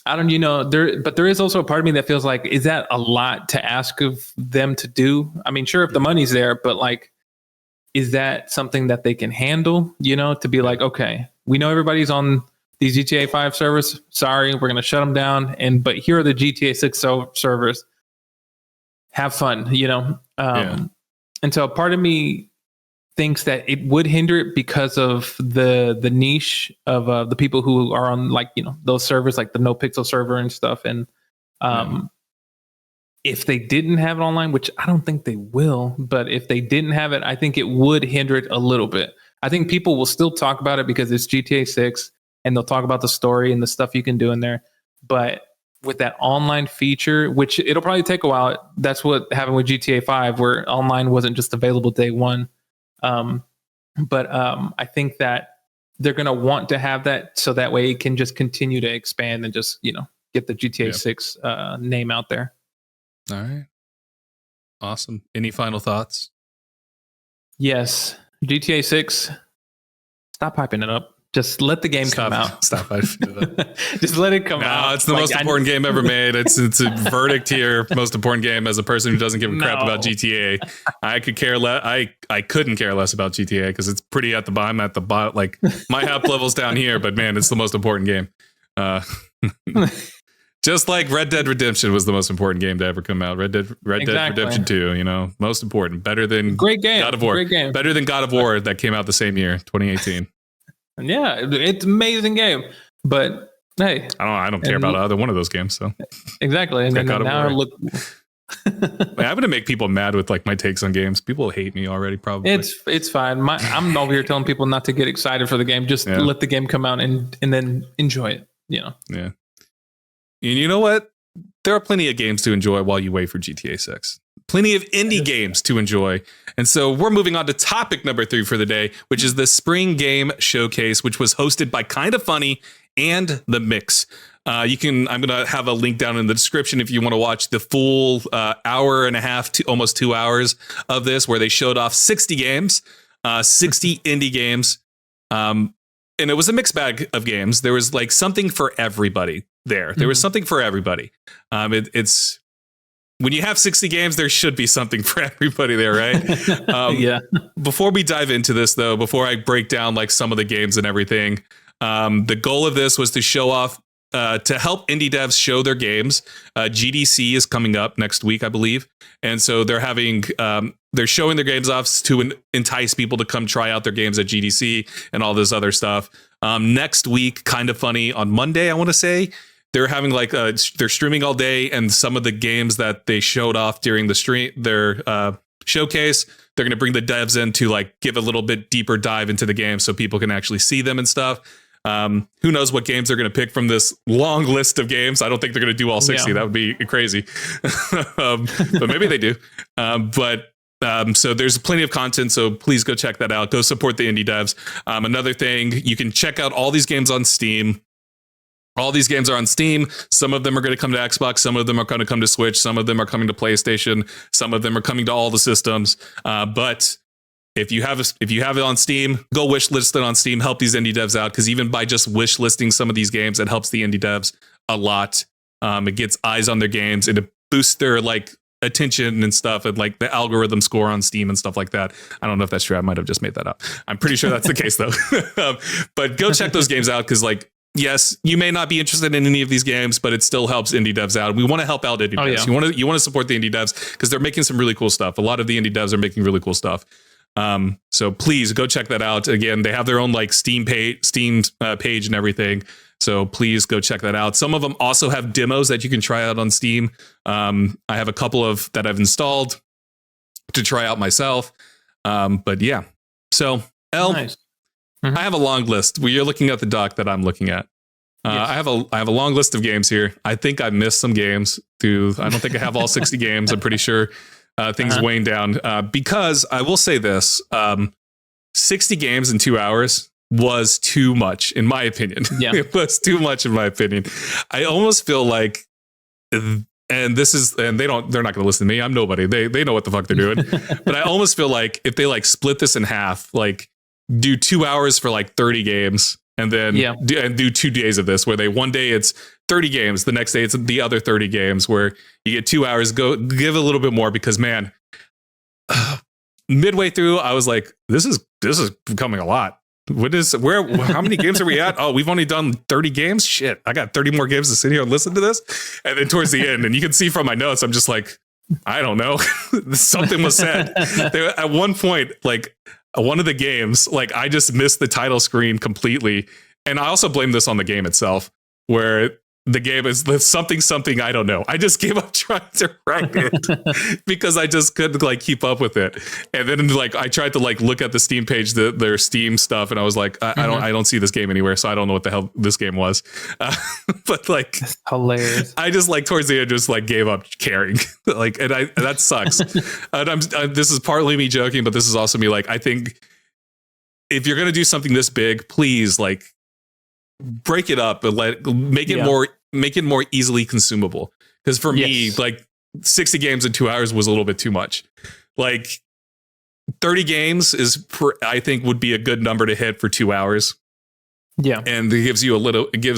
I don't, there is also a part of me that feels like, is that a lot to ask of them to do? I mean, sure, if the money's there, but like, is that something that they can handle, to be like, okay, we know everybody's on these GTA 5 servers. Sorry, we're going to shut them down. But here are the GTA 6 servers. Have fun, And so part of me thinks that it would hinder it because of the niche of the people who are on those servers, like the no pixel server and stuff. And if they didn't have it online, which I don't think they will, but if they didn't have it, I think it would hinder it a little bit. I think people will still talk about it because it's GTA 6 and they'll talk about the story and the stuff you can do in there. But with that online feature, which it'll probably take a while, that's what happened with GTA 5, where online wasn't just available day one. But I think that they're going to want to have that so that way it can just continue to expand and just, get the GTA 6 name out there. All right. Awesome. Any final thoughts? Yes. GTA 6, stop hyping it up. Just let the game come out. Stop hyping it up. Just let it come out. No, it's the most important game ever made. It's a verdict here. Most important game. As a person who doesn't give a crap about GTA, I could care less. I couldn't care less about GTA because it's pretty at the bottom. At the bottom, like my hype level's down here, but man, it's the most important game. Just like Red Dead Redemption was the most important game to ever come out. Red Dead Redemption 2, most important, better than great game. God of War. Great game. Better than God of War that came out the same year, 2018. Yeah, it's an amazing game, but hey, I don't care about either one of those games. So exactly, and then now look. I'm gonna make people mad with like my takes on games. People hate me already. Probably it's fine. I'm over here telling people not to get excited for the game. Just let the game come out and then enjoy it. Yeah. And you know what? There are plenty of games to enjoy while you wait for GTA 6. Plenty of indie games to enjoy. And so we're moving on to topic number 3 for the day, which is the Spring Game Showcase, which was hosted by Kinda Funny and The Mix. I'm going to have a link down in the description if you want to watch the full hour and a half to almost 2 hours of this, where they showed off 60 games, 60 indie games. And it was a mixed bag of games. There was like something for everybody there. There was something for everybody. It's when you have 60 games, there should be something for everybody there, right? Before we dive into this, though, before I break down like some of the games and everything, the goal of this was to show off, to help indie devs show their games. GDC is coming up next week, I believe. And so they're showing their games off to entice people to come try out their games at GDC and all this other stuff. Next week, Kinda Funny on Monday, I want to say, they're having like they're streaming all day, and some of the games that they showed off during the stream, their showcase They're going to bring the devs in to like give a little bit deeper dive into the game so people can actually see them and stuff. Who knows what games they're going to pick from this long list of games? I don't think they're going to do all 60. That would be crazy. But maybe they do. So there's plenty of content. So please go check that out. Go support the indie devs. Another thing, you can check out all these games on Steam. All these games are on Steam. Some of them are going to come to Xbox. Some of them are going to come to Switch. Some of them are coming to PlayStation. Some of them are coming to all the systems. But if you have it on Steam, go wish list it on Steam. Help these indie devs out, because even by just wish listing some of these games, it helps the indie devs a lot. It gets eyes on their games, and it boosts their like attention and stuff, and like the algorithm score on Steam and stuff like that. I don't know if that's true. I might have just made that up. I'm pretty sure that's the case though. But go check those games out, because like, yes, you may not be interested in any of these games, but it still helps indie devs out. We want to help out indie devs. Yeah. You want to support the indie devs because they're making some really cool stuff. A lot of the indie devs are making really cool stuff. So please go check that out. Again, they have their own like Steam page and everything. So please go check that out. Some of them also have demos that you can try out on Steam. I have a couple of that I've installed to try out myself. But yeah, so Nice. I have a long list. Well, you're looking at the doc that I'm looking at. Yes. I have a long list of games here. I think I missed some games too. I don't think I have all 60 games. I'm pretty sure things weighing down, because I will say this, 60 games in 2 hours was too much, in my opinion. Yeah. It was too much, in my opinion. I almost feel like, they're not going to listen to me. I'm nobody. They know what the fuck they're doing. But I almost feel like if they like split this in half, like do 2 hours for like 30 games, and then do 2 days of this, where one day it's 30 games, the next day it's the other 30 games, where you get 2 hours. Go give a little bit more, because man, midway through I was like, this is becoming a lot. How many games are we at? Oh, we've only done 30 games. Shit, I got 30 more games to sit here and listen to this. And then towards the end, and you can see from my notes, I'm just like, I don't know. Something was said there at one point, like one of the games, like I just missed the title screen completely. And I also blame this on the game itself, where the game is something I don't know. I just gave up trying to write it because I just couldn't like keep up with it. And then like I tried to like look at the Steam page, their Steam stuff, and I was like, I don't see this game anywhere, so I don't know what the hell this game was. But like, that's hilarious. I just like towards the end just like gave up caring. Like, and that sucks. And this is partly me joking, but this is also me like, I think if you're gonna do something this big, please like break it up and make it more easily consumable. Because for me, like 60 games in 2 hours was a little bit too much. Like 30 games I think would be a good number to hit for 2 hours. Yeah. And it gives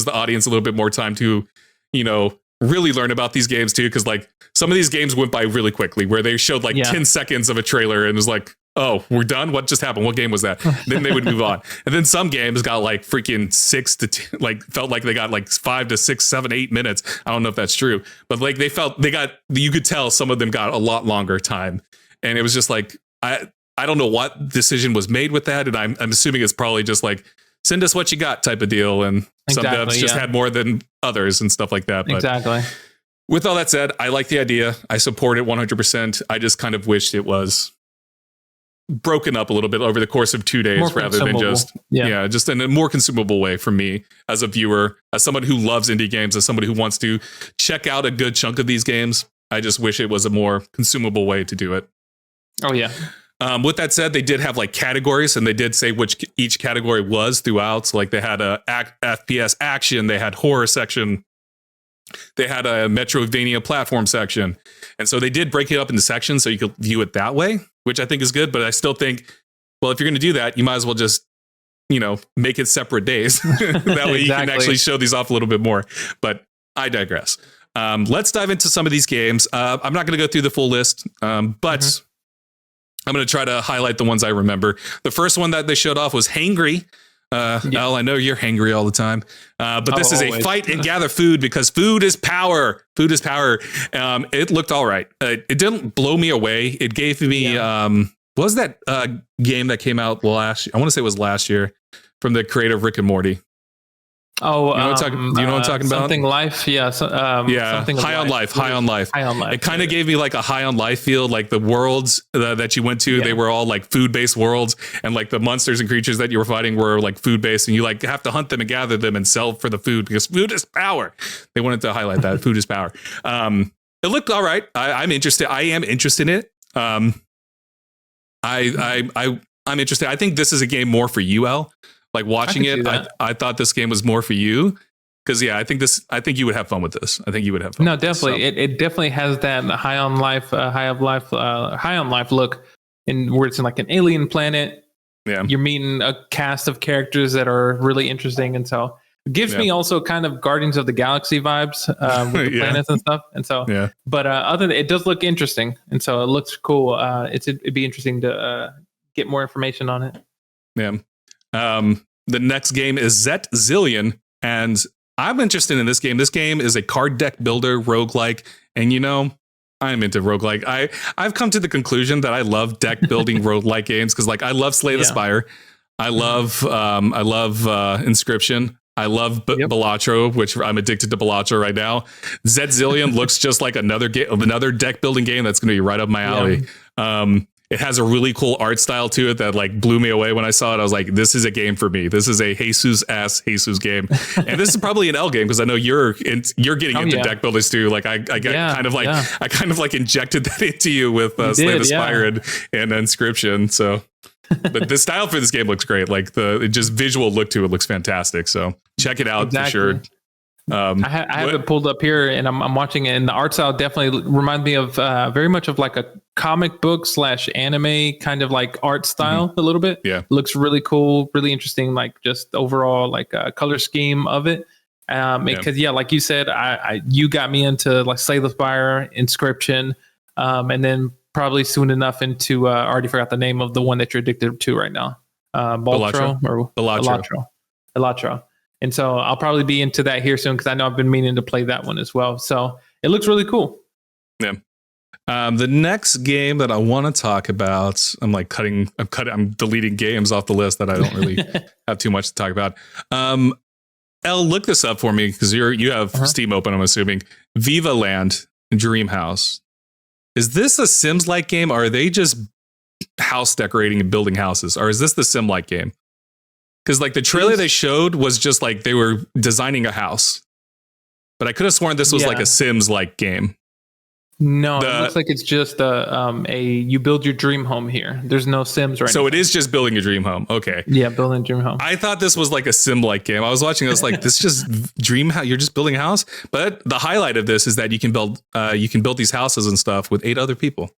the audience a little bit more time to, really learn about these games too. Cause like some of these games went by really quickly, where they showed like 10 seconds of a trailer and it was like, oh, we're done. What just happened? What game was that? Then they would move on. And then some games got like freaking 6 to 10, like felt like they got like 5 to 6, 7, 8 minutes. I don't know if that's true, but like you could tell some of them got a lot longer time. And it was just like, I don't know what decision was made with that. And I'm assuming it's probably just like, send us what you got type of deal. And some devs just had more than others and stuff like that. But exactly. With all that said, I like the idea. I support it 100%. I just kind of wished it was broken up a little bit over the course of 2 days more rather than just just in a more consumable way for me as a viewer, as someone who loves indie games, as somebody who wants to check out a good chunk of these games. I just wish it was a more consumable way to do it. Oh yeah. With that said, they did have like categories, and they did say which each category was throughout. So like they had a FPS action, they had horror section, they had a Metroidvania platform section. And so they did break it up into sections so you could view it that way, which I think is good. But I still think, well, if you're going to do that, you might as well just, make it separate days. That way you can actually show these off a little bit more. But I digress. Let's dive into some of these games. I'm not going to go through the full list, but I'm going to try to highlight the ones I remember. The first one that they showed off was Hangry. Al, I know you're hangry all the time, but this is always a fight and gather food, because food is power. Food is power. It looked all right. It didn't blow me away. It gave me, what was that game that came out I want to say it was last year, from the creator of Rick and Morty? Oh, You know what do you know what I'm talking about? Something life. Yeah. Something high on life. High on life. High on life. It kind of gave me like a high on life feel. Like the worlds that you went to, they were all like food based worlds, and like the monsters and creatures that you were fighting were like food based, and you like have to hunt them and gather them and sell for the food because food is power. They wanted to highlight that food is power. It looked all right. I'm interested. I am interested in it. I'm interested. I think this is a game more for you, El. Like watching it, I thought this game was more for you because I think you would have fun with this. I think you would have fun. No, definitely. So. It definitely has that high on life look, in where it's in like an alien planet. Yeah, you're meeting a cast of characters that are really interesting, and so it gives me also kind of Guardians of the Galaxy vibes with the planets and stuff. And so, but other than it does look interesting, and so it looks cool. It'd be interesting to get more information on it. Yeah. The next game is Zet Zillion, and I'm interested in this game. This game is a card deck builder roguelike, and I'm into roguelike. I've come to the conclusion that I love deck building roguelike games because like I love Slay the Spire, I love Inscription, I love Balatro, which I'm addicted to Balatro right now. Zet Zillion looks just like another deck building game that's going to be right up my alley. It has a really cool art style to it that like blew me away when I saw it. I was like, this is a game for me. This is a Jesus game. And this is probably an L game because I know you're getting into deck builders too. Like I kind of like injected that into you with Slay the Spire and Inscription. So, but the style for this game looks great. Like the just visual look to it looks fantastic. So check it out for sure. I have it pulled up here and I'm watching it, and the art style definitely reminds me of very much of like a comic book / anime kind of like art style a little bit. Yeah. Looks really cool, really interesting, like just overall like color scheme of it. Because like you said, you got me into like Slay the Spire, Inscription, and then probably soon enough into I already forgot the name of the one that you're addicted to right now. Balatro. And so I'll probably be into that here soon because I know I've been meaning to play that one as well. So it looks really cool. Yeah. The next game that I want to talk about, I'm deleting games off the list that I don't really have too much to talk about. Elle, look this up for me because you have Steam open, I'm assuming. Viva Land Dream House. Is this a Sims-like game, or are they just house decorating and building houses? Or is this the Sim-like game? Because like the trailer they showed was just like they were designing a house, but I could have sworn this was like a Sims like game. No, it looks like it's just you build your dream home here. There's no Sims right now. So it is just building a dream home. Okay. Yeah, building a dream home. I thought this was like a Sim like game. I was watching this like this just dream house. You're just building a house, but the highlight of this is that you can build these houses and stuff with 8 other people.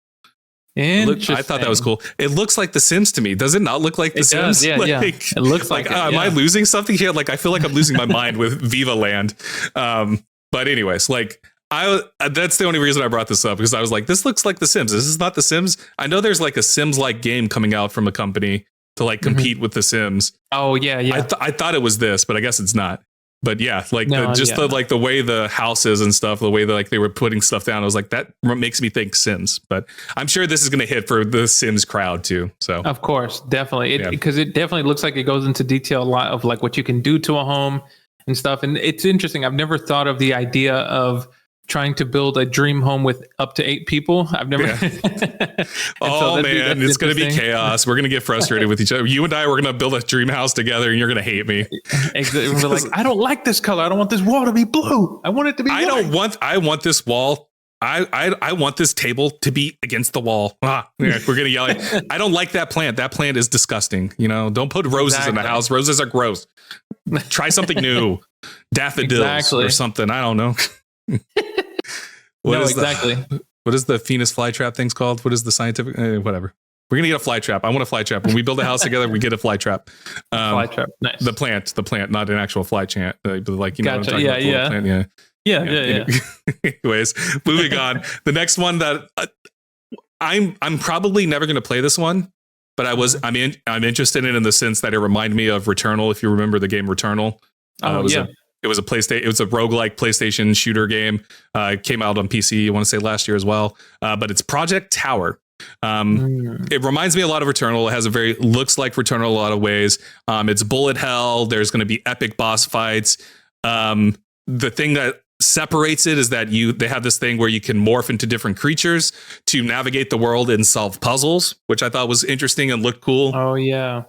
I thought that was cool. It looks like The Sims to me. Does it not look like The Sims? Does, yeah. It looks like am I losing something here? Like I feel like I'm losing my mind with Viva Land. But anyways, like that's the only reason I brought this up because I was like, this looks like The Sims. This is not The Sims. I know there's like a Sims like game coming out from a company to like compete with The Sims. Oh yeah. I thought it was this, but I guess it's not. But yeah, like the way the houses and stuff, the way that like they were putting stuff down, I was like, that makes me think Sims. But I'm sure this is going to hit for the Sims crowd too. So of course, definitely, because it definitely looks like it goes into detail a lot of like what you can do to a home and stuff. And it's interesting. I've never thought of the idea of trying to build a dream home with up to 8 people. I've never. Oh man, it's going to be chaos. We're going to get frustrated with each other. You and I, we're going to build a dream house together, and you're going to hate me. Exactly. We're like, I don't like this color. I don't want this wall to be blue. I want it to be. I want this wall. I want this table to be against the wall. We're going to yell. I don't like that plant. That plant is disgusting. Don't put roses in the house. Roses are gross. Try something new. Daffodils or something. I don't know. What is the Venus flytrap thing's called? What is the scientific? Whatever. We're gonna get a fly trap. I want a fly trap. When we build a house together, we get a fly trap. Fly trap. Nice. The plant, not an actual fly chant. Like gotcha. What I'm talking about. Plant, yeah. Anyways, moving on. The next one that I'm probably never gonna play this one, but I'm interested in the sense that it reminded me of Returnal. If you remember the game Returnal. It was a PlayStation. It was a roguelike PlayStation shooter game. It came out on PC. I want to say last year as well. But it's Project Tower. It reminds me a lot of Returnal. It has looks like Returnal in a lot of ways. It's bullet hell. There's going to be epic boss fights. The thing that separates it is that they have this thing where you can morph into different creatures to navigate the world and solve puzzles, which I thought was interesting and looked cool. Oh yeah.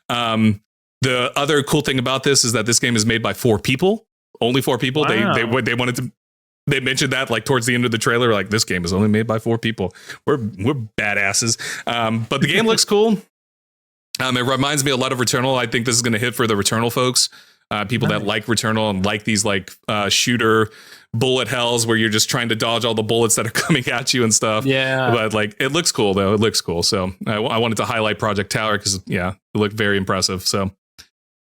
The other cool thing about this is that this game is made by 4 people, only 4 people. Wow. They wanted to. They mentioned that like towards the end of the trailer, like this game is only made by 4 people. We're badasses. But the game looks cool. It reminds me a lot of Returnal. I think this is going to hit for the Returnal folks. People that like Returnal and like these like shooter bullet hells where you're just trying to dodge all the bullets that are coming at you and stuff. Yeah. But like it looks cool though. It looks cool. So I wanted to highlight Project Tower because it looked very impressive. So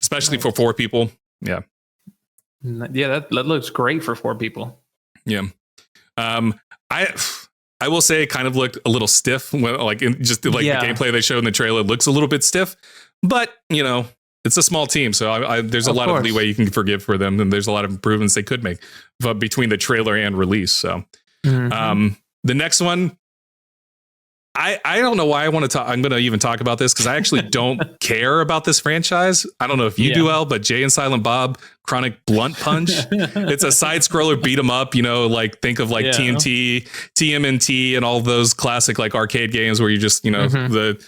especially for 4 people. Yeah. Yeah, that looks great for 4 people. Yeah. I will say it kind of looked a little stiff when the gameplay they showed in the trailer looks a little bit stiff, but you know, it's a small team, so there's a lot of leeway you can forgive for them, and there's a lot of improvements they could make between the trailer and release. So, the next one, I don't know why I want to talk. I'm going to even talk about this because I actually don't care about this franchise. I don't know if you do, Al, but Jay and Silent Bob Chronic Blunt Punch. It's a side scroller beat 'em up. You know, like think of like TMT, TMNT, and all those classic like arcade games where you just the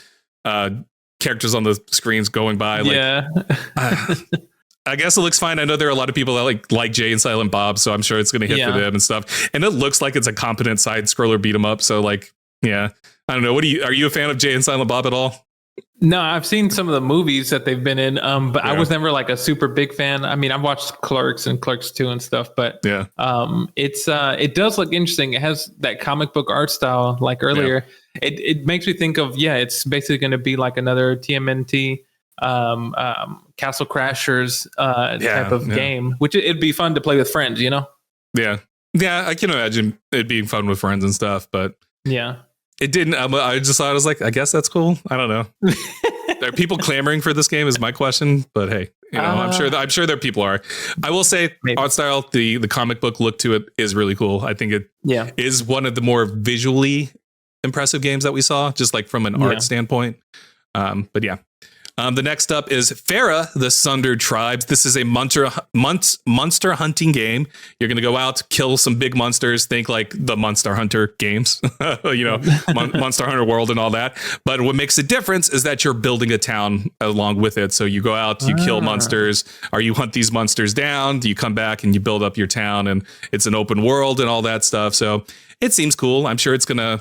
characters on the screens going by. I guess it looks fine. I know there are a lot of people that like Jay and Silent Bob, so I'm sure it's going to hit for them and stuff. And it looks like it's a competent side scroller beat 'em up. So like, yeah, I don't know. Are you a fan of Jay and Silent Bob at all? No, I've seen some of the movies that they've been in, but I was never like a super big fan. I mean, I've watched Clerks and Clerks 2 and stuff, but it does look interesting. It has that comic book art style like earlier. Yeah. It makes me think of, it's basically going to be like another TMNT Castle Crashers type of game, which it'd be fun to play with friends, you know? Yeah. Yeah, I can imagine it being fun with friends and stuff, but it didn't. I just thought, I was like, I guess that's cool. I don't know. Are people clamoring for this game is my question, but hey, I'm sure there people are. I will say art style, the comic book look to it is really cool. I think it is one of the more visually impressive games that we saw, just like from an art standpoint. But yeah. The next up is Farah, the Sundered Tribes. This is a monster hunting game. You're going to go out, kill some big monsters. Think like the Monster Hunter games, Monster Hunter World and all that. But what makes a difference is that you're building a town along with it. So you go out, you kill monsters, or you hunt these monsters down. You come back and you build up your town, and it's an open world and all that stuff. So it seems cool. I'm sure it's going to,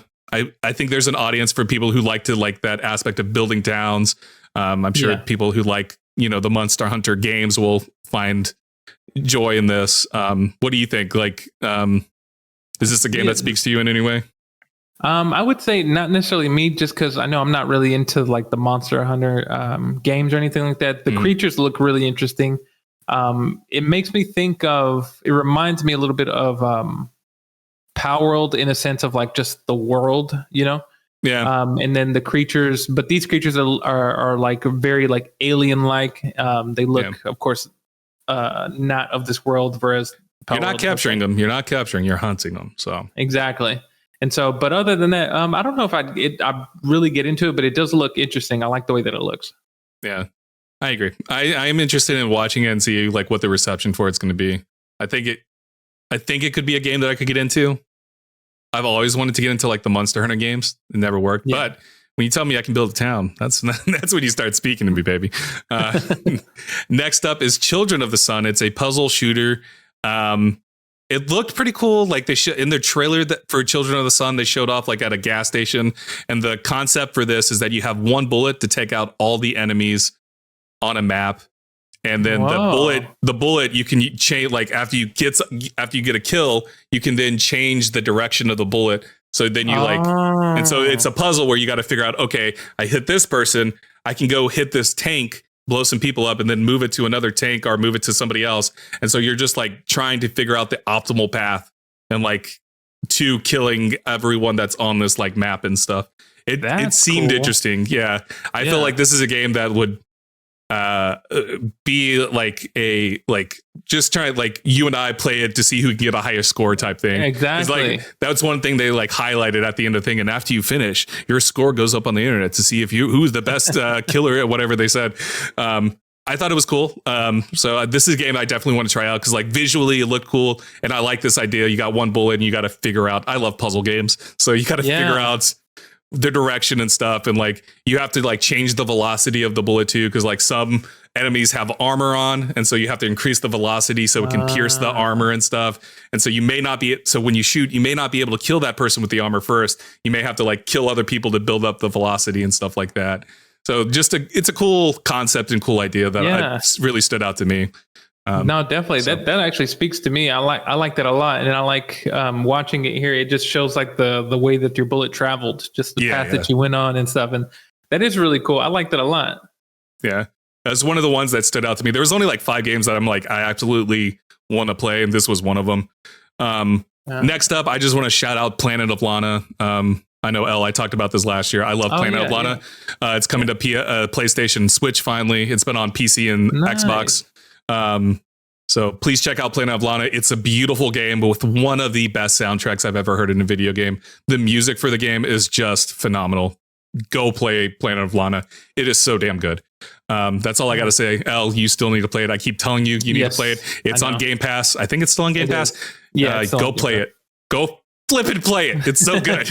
I think there's an audience for people who like that aspect of building towns. I'm sure people who like, the Monster Hunter games will find joy in this. What do you think? Like, is this a game that speaks to you in any way? I would say not necessarily me, just because I know I'm not really into like the Monster Hunter games or anything like that. The creatures look really interesting. It makes me think of, it reminds me a little bit of Palworld in a sense of like just the world, Yeah. And then the creatures, but these creatures are like very like alien like. They look, of course, not of this world. Whereas you're not capturing them. You're not capturing. You're hunting them. So exactly. And so, but other than that, I don't know if I really get into it, but it does look interesting. I like the way that it looks. Yeah, I agree. I am interested in watching it and see like what the reception for it's going to be. I think it could be a game that I could get into. I've always wanted to get into like the Monster Hunter games. It never worked. Yeah. But when you tell me I can build a town, that's when you start speaking to me, baby. Next up is Children of the Sun. It's a puzzle shooter. It looked pretty cool. Like in their trailer for Children of the Sun, they showed off like at a gas station. And the concept for this is that you have one bullet to take out all the enemies on a map. And then the bullet you can change, like after you get a kill, you can then change the direction of the bullet. So then you and so it's a puzzle where you got to figure out, okay, I hit this person, I can go hit this tank, blow some people up, and then move it to another tank or move it to somebody else. And so you're just like trying to figure out the optimal path and like to killing everyone that's on this like map and stuff. It seemed interesting. Yeah. I feel like this is a game that would be just try you and I play it to see who can get a higher score type thing. Exactly. That's one thing they highlighted at the end of the thing. And after you finish, your score goes up on the internet to see if who's the best killer at whatever they said. I thought it was cool. So this is a game I definitely want to try out because visually it looked cool. And I like this idea. You got one bullet and you got to figure out, I love puzzle games. So you got to figure out the direction and stuff. And you have to change the velocity of the bullet too. Cause some enemies have armor on. And so you have to increase the velocity so it can pierce the armor and stuff. And so when you shoot, you may not be able to kill that person with the armor first. You may have to kill other people to build up the velocity and stuff like that. So it's a cool concept and cool idea that really stood out to me. No, definitely. So. That actually speaks to me. I like that a lot. And I like watching it here. It just shows the way that your bullet traveled, just the path that you went on and stuff. And that is really cool. I like that a lot. Yeah. That's one of the ones that stood out to me. There was only 5 games that I'm I absolutely want to play. And this was one of them. Next up, I just want to shout out Planet of Lana. I know, I talked about this last year. I love Planet of Lana. Yeah. It's coming to PlayStation Switch finally. It's been on PC and Xbox. So please check out Planet of Lana. It's a beautiful game with one of the best soundtracks I've ever heard in a video game. The music for the game is just phenomenal. Go play Planet of Lana. It is so damn good. That's all I got to say. Elle, you still need to play it. I keep telling you, need to play it. It's on Game Pass. I think it's still on Game Pass. Yeah, go play it. Go flip and play it. It's so good.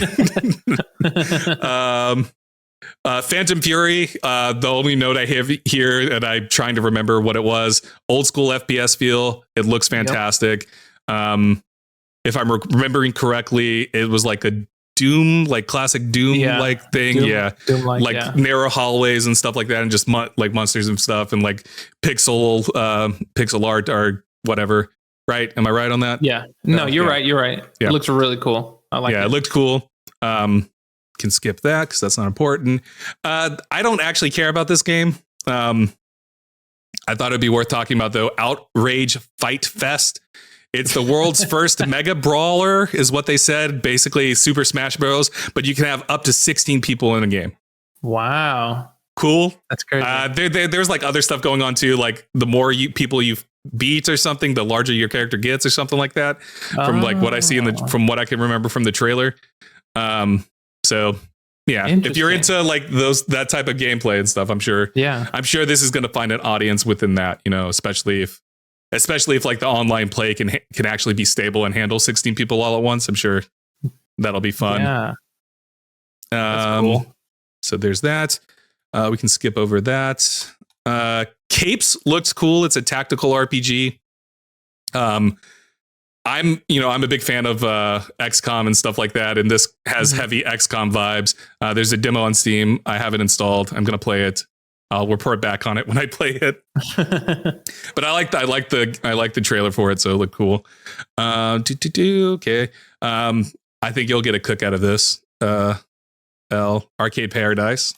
Phantom Fury, the only note I have here, and I'm trying to remember what it was, old school FPS feel. It looks fantastic. If I'm remembering correctly, it was a Doom, classic Doom thing. Doom narrow hallways and stuff like that, and just monsters and stuff, and pixel art or whatever. Right? Am I right on that? Yeah. No, you're right. You're right. Yeah. It looks really cool. I like it. Yeah, it looked cool. Can skip that because that's not important. I don't actually care about this game. I thought it'd be worth talking about though. Outrage Fight Fest. It's the world's first mega brawler, is what they said. Basically, Super Smash Bros. But you can have up to 16 people in a game. Wow. Cool. That's crazy. There's other stuff going on too. The more people you beat or something, the larger your character gets or something like that. From what I see from what I can remember from the trailer. So yeah, if you're into that type of gameplay and stuff, I'm sure this is going to find an audience within that, especially if the online play can actually be stable and handle 16 people all at once. I'm sure that'll be fun. Yeah. That's cool. So there's that. We can skip over that. Capes looks cool. It's a tactical RPG. I'm a big fan of XCOM and stuff like that, and this has heavy XCOM vibes. There's a demo on Steam. I have it installed. I'm gonna play it. I'll report back on it when I play it. But I like the trailer for it, so it looked cool. Okay. I think you'll get a cook out of this. Arcade Paradise.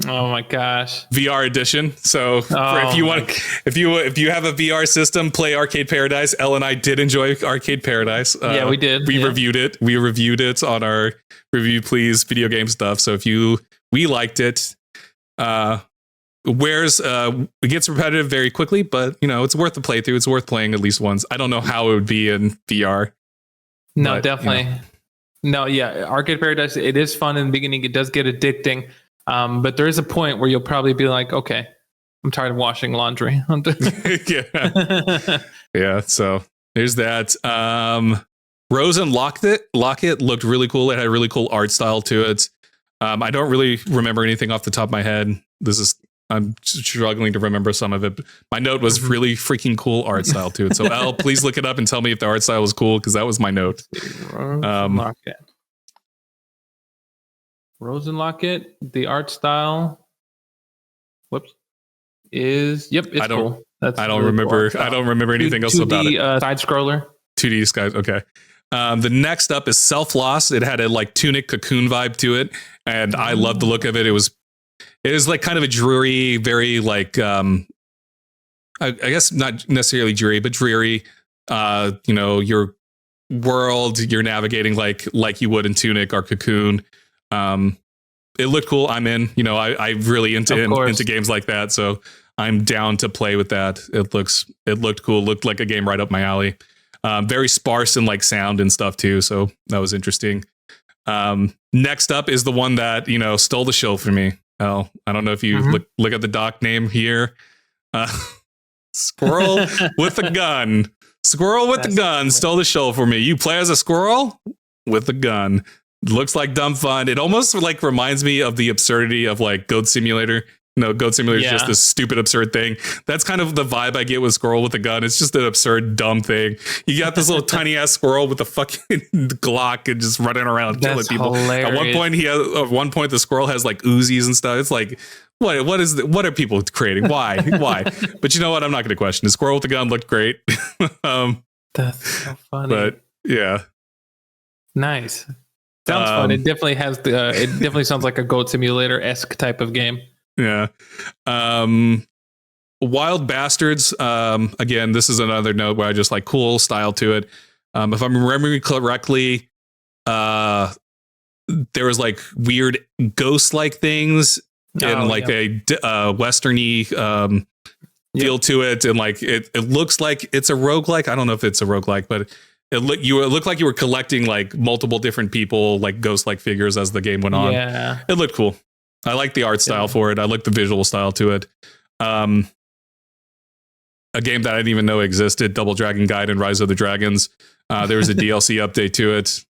Oh my gosh. VR edition. So if you have a VR system, play Arcade Paradise. Elle and I did enjoy Arcade Paradise. Yeah, we did. We reviewed it. We reviewed it on our Review Please video game stuff. So we liked it. It gets repetitive very quickly, but it's worth the playthrough. It's worth playing at least once. I don't know how it would be in VR. No, but, definitely. No, yeah. Arcade Paradise, it is fun in the beginning. It does get addicting. But there is a point where you'll probably be like, okay, I'm tired of washing laundry. Yeah. So there's that. Rose and Locket looked really cool. It had a really cool art style to it. I don't really remember anything off the top of my head. I'm struggling to remember some of it. But my note was really freaking cool art style to it. So Elle, please look it up and tell me if the art style was cool, because that was my note. Rose and Locket, the art style. Whoops. It's cool. I don't remember. Cool. I don't remember anything else about it. Side scroller. 2D skies. Okay. The next up is Self Lost. It had a Tunic Cocoon vibe to it, and I loved the look of it. It was kind of a dreary, very I guess not necessarily dreary, but dreary. Your world you're navigating like you would in Tunic or Cocoon. It looked cool. I'm in. I really into games like that, so I'm down to play with that. It looked cool. Looked like a game right up my alley. Very sparse in like sound and stuff too. So that was interesting. Next up is the one that, stole the show for me. Oh, I don't know if you look at the doc name here. Squirrel with a gun. Squirrel with the gun stole the show for me. You play as a squirrel with a gun. Looks like dumb fun. It almost like reminds me of the absurdity of like Goat Simulator. No, Goat Simulator is just this stupid, absurd thing. That's kind of the vibe I get with Squirrel with a gun. It's just an absurd, dumb thing. You got this little tiny ass squirrel with a fucking Glock and just running around killing people. Hilarious. At one point, the squirrel has like Uzis and stuff. It's like, what are people creating? Why? But you know what? I'm not going to question. The squirrel with the gun looked great. That's so funny. But yeah, nice. Sounds fun. It definitely has it definitely sounds like a Goat Simulator-esque type of game. Yeah. Wild Bastards. Again, this is another note where I just like cool style to it. If I'm remembering correctly, there was like weird ghost-like things and like a westerny feel to it, and like it looks like it's a roguelike. I don't know if it's a roguelike, but it looked like you were collecting like multiple different people, like ghost-like figures as the game went on. Yeah, it looked cool. I like the art style for it. I like the visual style to it. A game that I didn't even know existed, Double Dragon Gaiden Rise of the Dragons. There was a DLC update to it.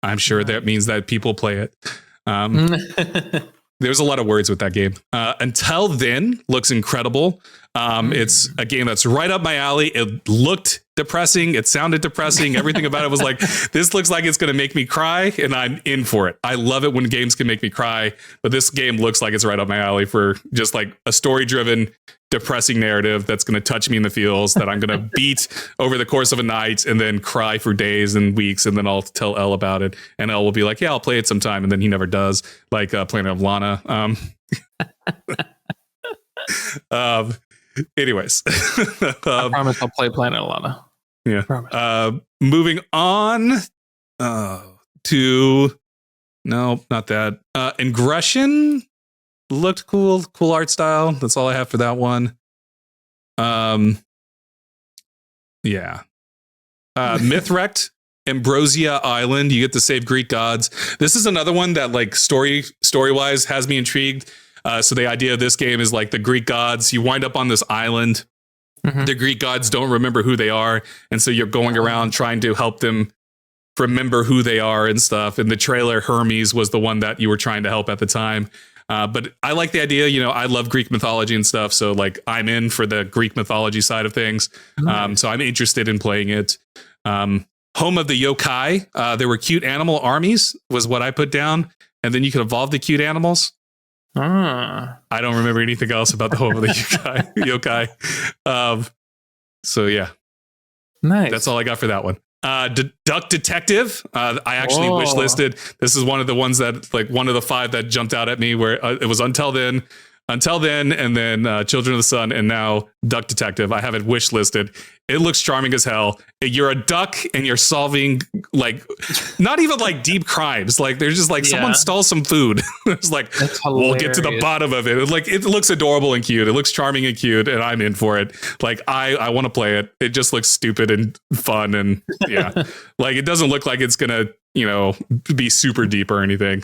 I'm sure that means that people play it. There's a lot of words with that game. Until Then looks incredible. It's a game that's right up my alley. It looked depressing. It sounded depressing. Everything about it was like, this looks like it's going to make me cry, and I'm in for it. I love it when games can make me cry, but this game looks like it's right up my alley for just like a story-driven, depressing narrative that's going to touch me in the feels, that I'm going to beat over the course of a night and then cry for days and weeks, and then I'll tell Elle about it, and Elle will be like, yeah, I'll play it sometime, and then he never does, like Planet of Lana. Anyways. I promise I'll play Planet of Lana. Yeah. Moving on to no, not that. Ingression looked cool art style. That's all I have for that one. Yeah. Mythwrecked Ambrosia Island. You get to save Greek gods. This is another one that like story wise has me intrigued. So the idea of this game is like the Greek gods, you wind up on this island. The Greek gods don't remember who they are. And so you're going around trying to help them remember who they are and stuff. And the trailer Hermes was the one that you were trying to help at the time. But I like the idea, I love Greek mythology and stuff. So like I'm in for the Greek mythology side of things. So I'm interested in playing it. Home of the Yokai. There were cute animal armies was what I put down. And then you could evolve the cute animals. I don't remember anything else about the Home of the Yokai. So yeah, nice. That's all I got for that one. Duck Detective. I actually wishlisted. This is one of the ones that like one of the 5 that jumped out at me where it was Until Then, and then Children of the Sun, and now Duck Detective. I have it wishlisted. It looks charming as hell. You're a duck and you're solving like not even like deep crimes. Like there's just like someone stole some food. It's like we'll get to the bottom of it. Like it looks adorable and cute. It looks charming and cute, and I'm in for it. Like I want to play it. It just looks stupid and fun, and yeah, like it doesn't look like it's gonna be super deep or anything.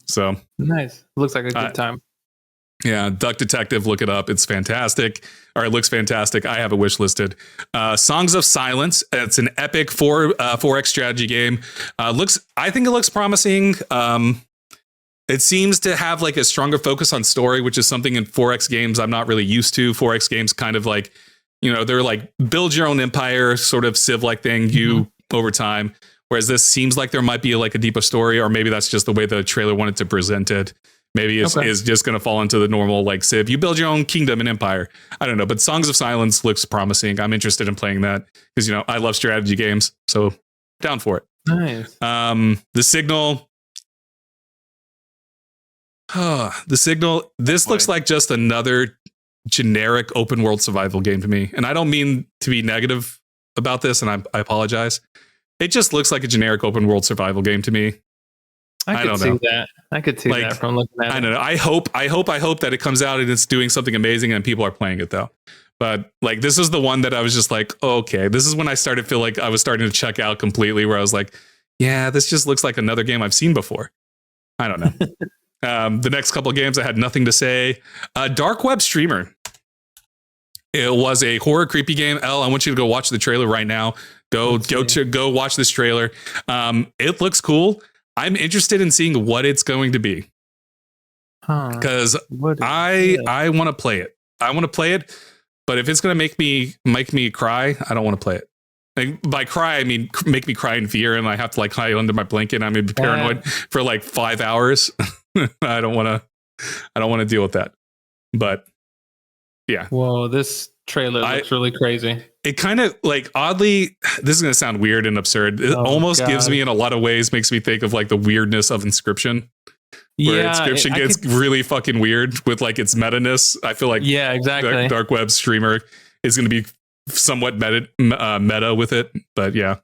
So nice. Looks like a good time. Yeah, Duck Detective, look it up. It's fantastic. Or it looks fantastic. I have it wish listed. Songs of Silence. It's an epic 4X strategy game. I think it looks promising. It seems to have like a stronger focus on story, which is something in 4X games I'm not really used to. 4X games kind of like, they're like build your own empire sort of Civ-like thing over time. Whereas this seems like there might be like a deeper story, or maybe that's just the way the trailer wanted to present it. Maybe it's just going to fall into the normal like Civ. You build your own kingdom and empire. I don't know, but Songs of Silence looks promising. I'm interested in playing that because I love strategy games, so down for it. Nice. The Signal. The Signal. This looks like just another generic open world survival game to me, and I don't mean to be negative about this, and I apologize. It just looks like a generic open world survival game to me. I could see that. I could see that from looking at it. I don't know. I hope that it comes out and it's doing something amazing and people are playing it though. But like, this is the one that I was just like, okay, this is when I started to feel like I was starting to check out completely, where I was like, yeah, this just looks like another game I've seen before. I don't know. The next couple of games, I had nothing to say. Dark Web Streamer. It was a horror creepy game. Elle, I want you to go watch the trailer right now. Go watch this trailer. It looks cool. I'm interested in seeing what it's going to be. Because I want to play it. I want to play it. But if it's going to make me cry, I don't want to play it. Like, by cry, I mean make me cry in fear, and I have to like hide under my blanket. And I'm gonna be paranoid for like 5 hours. I don't want to deal with that. But yeah. Whoa, this trailer looks really crazy. It kind of like oddly, this is going to sound weird and absurd. It almost gives me, in a lot of ways, makes me think of like the weirdness of Inscription. Where Inscription gets really fucking weird with like its meta-ness. I feel like exactly. Dark Web Streamer is going to be somewhat meta with it. But yeah,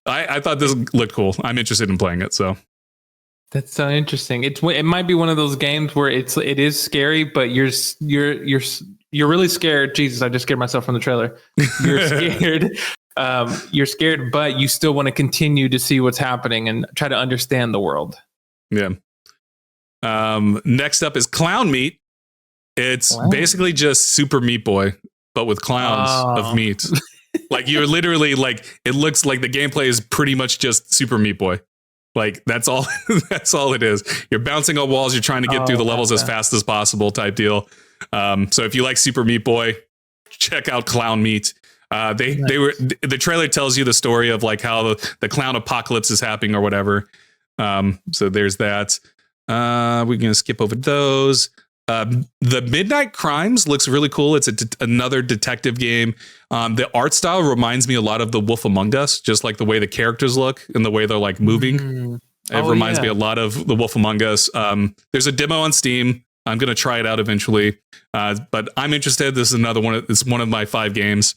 I thought this looked cool. I'm interested in playing it. So that's so interesting. It might be one of those games where it is scary, but you're really scared. Jesus, I just scared myself from the trailer. You're scared. You're scared, but you still want to continue to see what's happening and try to understand the world. Yeah. Next up is Clown Meat. It's basically just Super Meat Boy, but with clowns of meat. Like, you're literally like, it looks like the gameplay is pretty much just Super Meat Boy. Like, that's all. That's all it is. You're bouncing on walls. You're trying to get through the levels as fast as possible, type deal. So if you like Super Meat Boy, check out Clown Meat. The trailer tells you the story of like how the clown apocalypse is happening or whatever. So there's that. We're gonna skip over those. The Midnight Crimes looks really cool. It's another detective game. The art style reminds me a lot of The Wolf Among Us, just like the way the characters look and the way they're like moving. It reminds me a lot of The Wolf Among Us. There's a demo on Steam. I'm gonna try it out eventually, but I'm interested. This is another one. It's one of my 5 games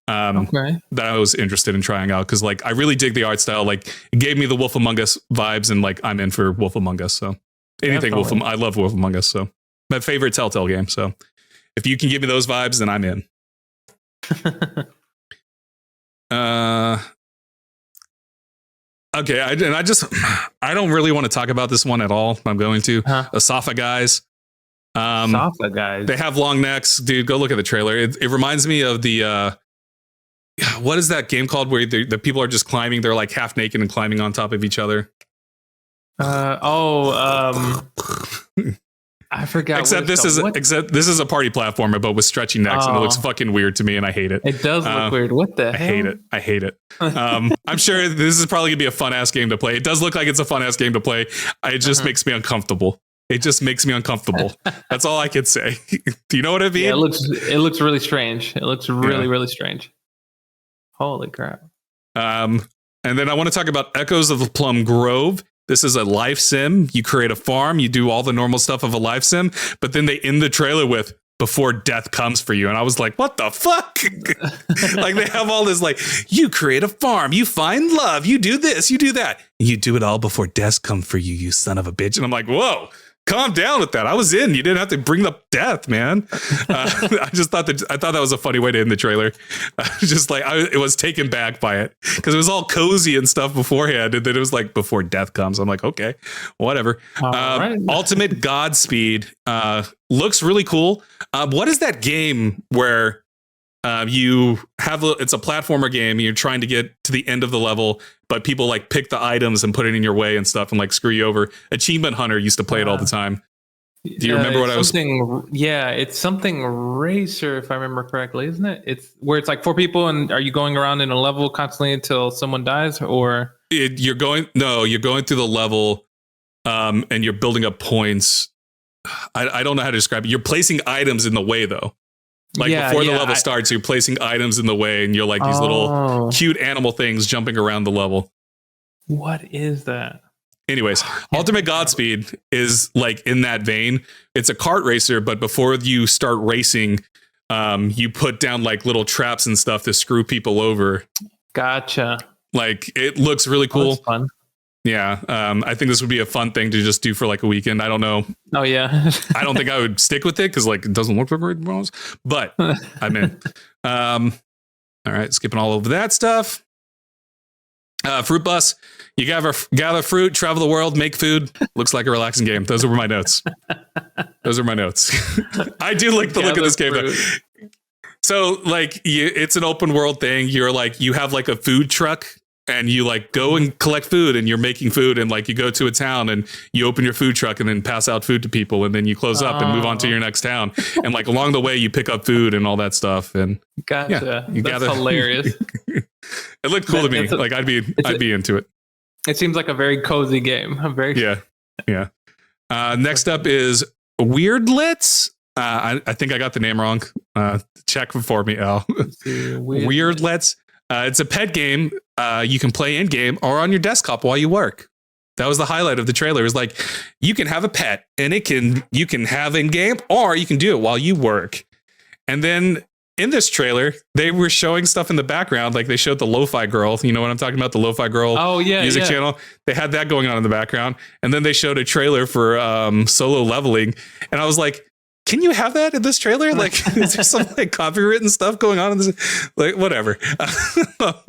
that I was interested in trying out, because like I really dig the art style. Like, it gave me the Wolf Among Us vibes, and like I'm in for Wolf Among Us. So anything I love Wolf Among Us. So my favorite Telltale game. So if you can give me those vibes, then I'm in. Okay, I don't really want to talk about this one at all. I'm going to Asafa Guys. Asafa Guys. They have long necks, dude. Go look at the trailer. It reminds me of the what is that game called where the people are just climbing? They're like half naked and climbing on top of each other. I forgot. Except this is a party platformer, but with stretchy necks, and it looks fucking weird to me, and I hate it. It does look weird. What the hell? I hate it. I'm sure this is probably gonna be a fun ass game to play. It does look like it's a fun ass game to play. It just makes me uncomfortable. It just makes me uncomfortable. That's all I can say. Do you know what I mean? Yeah, it looks really strange. It looks really strange. Holy crap. And then I want to talk about Echoes of the Plum Grove. This is a life sim. You create a farm. You do all the normal stuff of a life sim. But then they end the trailer with "Before Death Comes for You." And I was like, what the fuck? Like, they have all this like, you create a farm. You find love. You do this. You do that. You do it all before death comes for you, you son of a bitch. And I'm like, whoa. Calm down with that. I was in. You didn't have to bring up death, man. I just thought that was a funny way to end the trailer. Just like it was taken back by it, because it was all cozy and stuff beforehand, and then it was like "Before Death Comes." I'm like, okay, whatever. Ultimate Godspeed looks really cool. What is that game where you have it's a platformer game? You're trying to get to the end of the level, but people like pick the items and put it in your way and stuff and like screw you over. Achievement Hunter used to play it all the time. Do you remember what I was? Yeah, it's something Racer, if I remember correctly, isn't it? It's where it's like 4 people, and are you going around in a level constantly until someone dies, or you're going through the level, and you're building up points. I don't know how to describe it. You're placing items in the way though. Like before the level starts, you're placing items in the way, and you're like these little cute animal things jumping around the level. What is that? Anyways, Ultimate Godspeed is like in that vein. It's a kart racer, but before you start racing, you put down like little traps and stuff to screw people over. Gotcha. Like, it looks really cool. That's fun. Yeah, I think this would be a fun thing to just do for like a weekend. I don't know. Oh yeah. I don't think I would stick with it because like it doesn't look very gross, but I'm in. All right, skipping all over that stuff. Fruit Bus. You gather fruit, travel the world, make food. Looks like a relaxing game. Those were my notes. I do like the look of this game though. So like it's an open world thing. You're like, you have like a food truck and you like go and collect food and you're making food and like you go to a town and you open your food truck and then pass out food to people and then you close up and move on to your next town. And like along the way you pick up food and all that stuff. And gotcha. Yeah, that's hilarious. It looked cool to me. Like I'd be into it. It seems like a very cozy game. Yeah. Next up is Weirdlets. I think I got the name wrong. Check for me, Al. Weirdlets. It's a pet game. You can play in game or on your desktop while you work. That was the highlight of the trailer. It was like you can have a pet and you can have in game or you can do it while you work. And then in this trailer, they were showing stuff in the background. Like they showed the Lo-Fi Girl. You know what I'm talking about? The Lo-Fi Girl music channel. They had that going on in the background. And then they showed a trailer for Solo Leveling. And I was like, can you have that in this trailer? Like, is there some like copywritten stuff going on in this? Like, whatever. But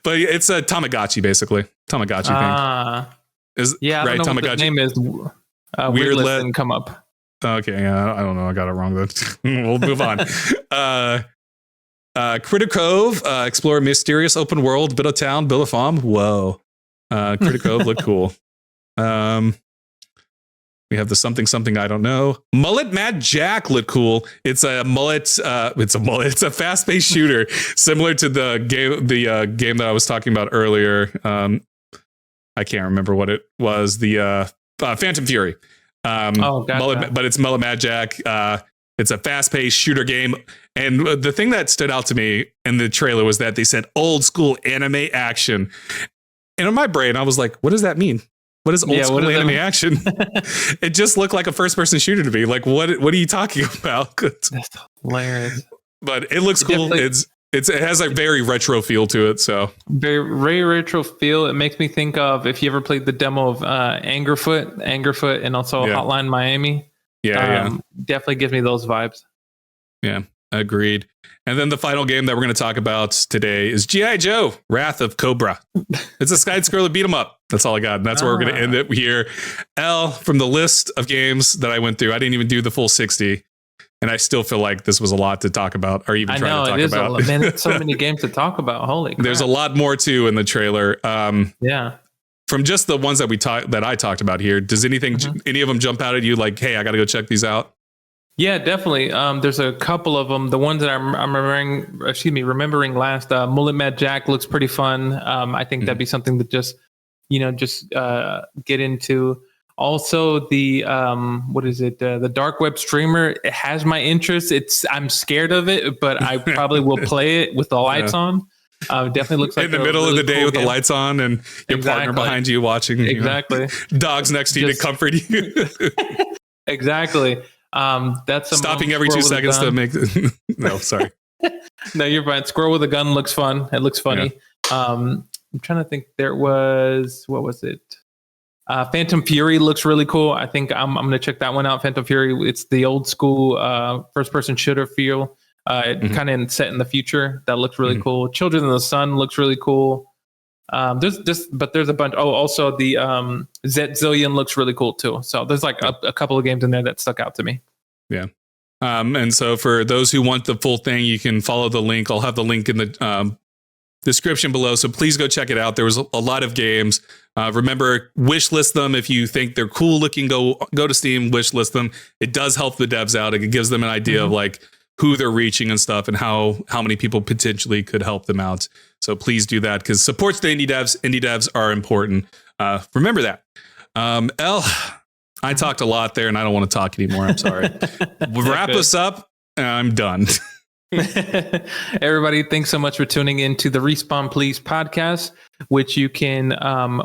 it's a Tamagotchi, basically. Tamagotchi thing. Right? Tamagotchi. What the name is. Weirdlet didn't come up. Okay, yeah, I don't know. I got it wrong then. We'll move on. Critter Cove, explore mysterious open world, build a town, build a farm. Whoa. Critter Cove looked cool. We have the something I don't know. Mullet Mad Jack looked cool. It's a mullet. It's a fast-paced shooter similar to the game that I was talking about earlier. I can't remember what it was. The Phantom Fury. Gotcha. But it's Mullet Mad Jack. It's a fast-paced shooter game. And the thing that stood out to me in the trailer was that they said old school anime action. And in my brain, I was like, what does that mean? What is old school anime action? It just looked like a first-person shooter to me. Like, what are you talking about? That's hilarious. But it looks cool. It has a very retro feel to it. So very retro feel. It makes me think of if you ever played the demo of Angerfoot, and also Hotline Miami. Definitely gives me those vibes. Yeah, agreed. And then the final game that we're going to talk about today is G.I. Joe, Wrath of Cobra. It's a side-scroller beat 'em up. That's all I got. And that's where we're going to end it here. L, from the list of games that I went through, I didn't even do the full 60. And I still feel like this was a lot to talk about or even try to talk about. Man, it's so many games to talk about. Holy crap. There's a lot more too in the trailer. From just the ones that I talked about here, does any of them jump out at you like, hey, I got to go check these out? Yeah, definitely. There's a couple of them. The ones that I'm remembering last, Mullet Mad Jack looks pretty fun. I think that'd be something to just get into. Also, the the dark web streamer, it has my interest. I'm scared of it, but I probably will play it with the lights on. Definitely looks like in the middle of the day with the lights on and your partner behind you watching. Exactly. Dogs next to you to comfort you. Exactly. That's stopping every 2 seconds to make. No, sorry. No, you're fine. Squirrel with a gun looks fun. It looks funny. Yeah. I'm trying to think. What was it? Phantom Fury looks really cool. I think I'm going to check that one out. Phantom Fury. It's the old school first-person shooter feel. Kind of set in the future. That looks really cool. Children of the Sun looks really cool. There's a bunch. Oh, also the Zillion looks really cool too. So there's like a couple of games in there that stuck out to me. Yeah. And so for those who want the full thing, you can follow the link. I'll have the link in the description below. So please go check it out. There was a lot of games. Remember, wish list them. If you think they're cool looking, go to Steam, wish list them. It does help the devs out. It gives them an idea of like who they're reaching and stuff and how many people potentially could help them out. So please do that because supports the indie devs. Indie devs are important. Remember that. L, I talked a lot there and I don't want to talk anymore. I'm sorry. Wrap us up. I'm done. Everybody, thanks so much for tuning in to the Respawn Please podcast, which you can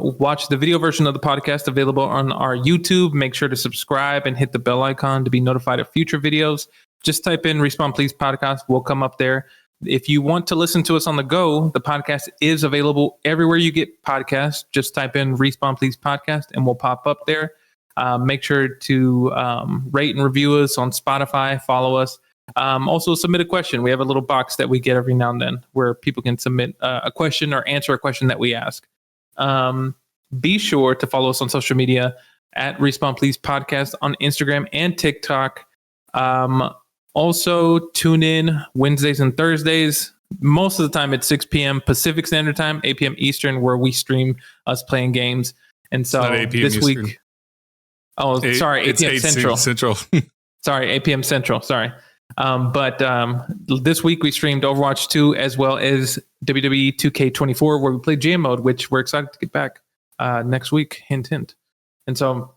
watch the video version of the podcast available on our YouTube. Make sure to subscribe and hit the bell icon to be notified of future videos. Just type in Respawn Please podcast. We'll come up there. If you want to listen to us on the go, the podcast is available everywhere you get podcasts. Just type in Respawn Please Podcast and we'll pop up there. Make sure to rate and review us on Spotify, follow us. Also submit a question. We have a little box that we get every now and then where people can submit a question or answer a question that we ask. Be sure to follow us on social media at Respawn Please Podcast on Instagram and TikTok. Also tune in Wednesdays and Thursdays. Most of the time it's 6 p.m. Pacific Standard Time, 8 p.m. Eastern, where we stream us playing games. And so this Eastern. week, 8 p.m. Central. Sorry, 8 p.m. Central. Sorry. But this week we streamed Overwatch 2 as well as WWE 2K24, where we played Jam Mode, which we're excited to get back next week. Hint, hint. And so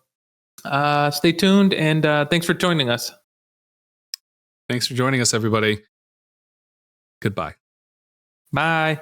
stay tuned and thanks for joining us. Thanks for joining us, everybody. Goodbye. Bye.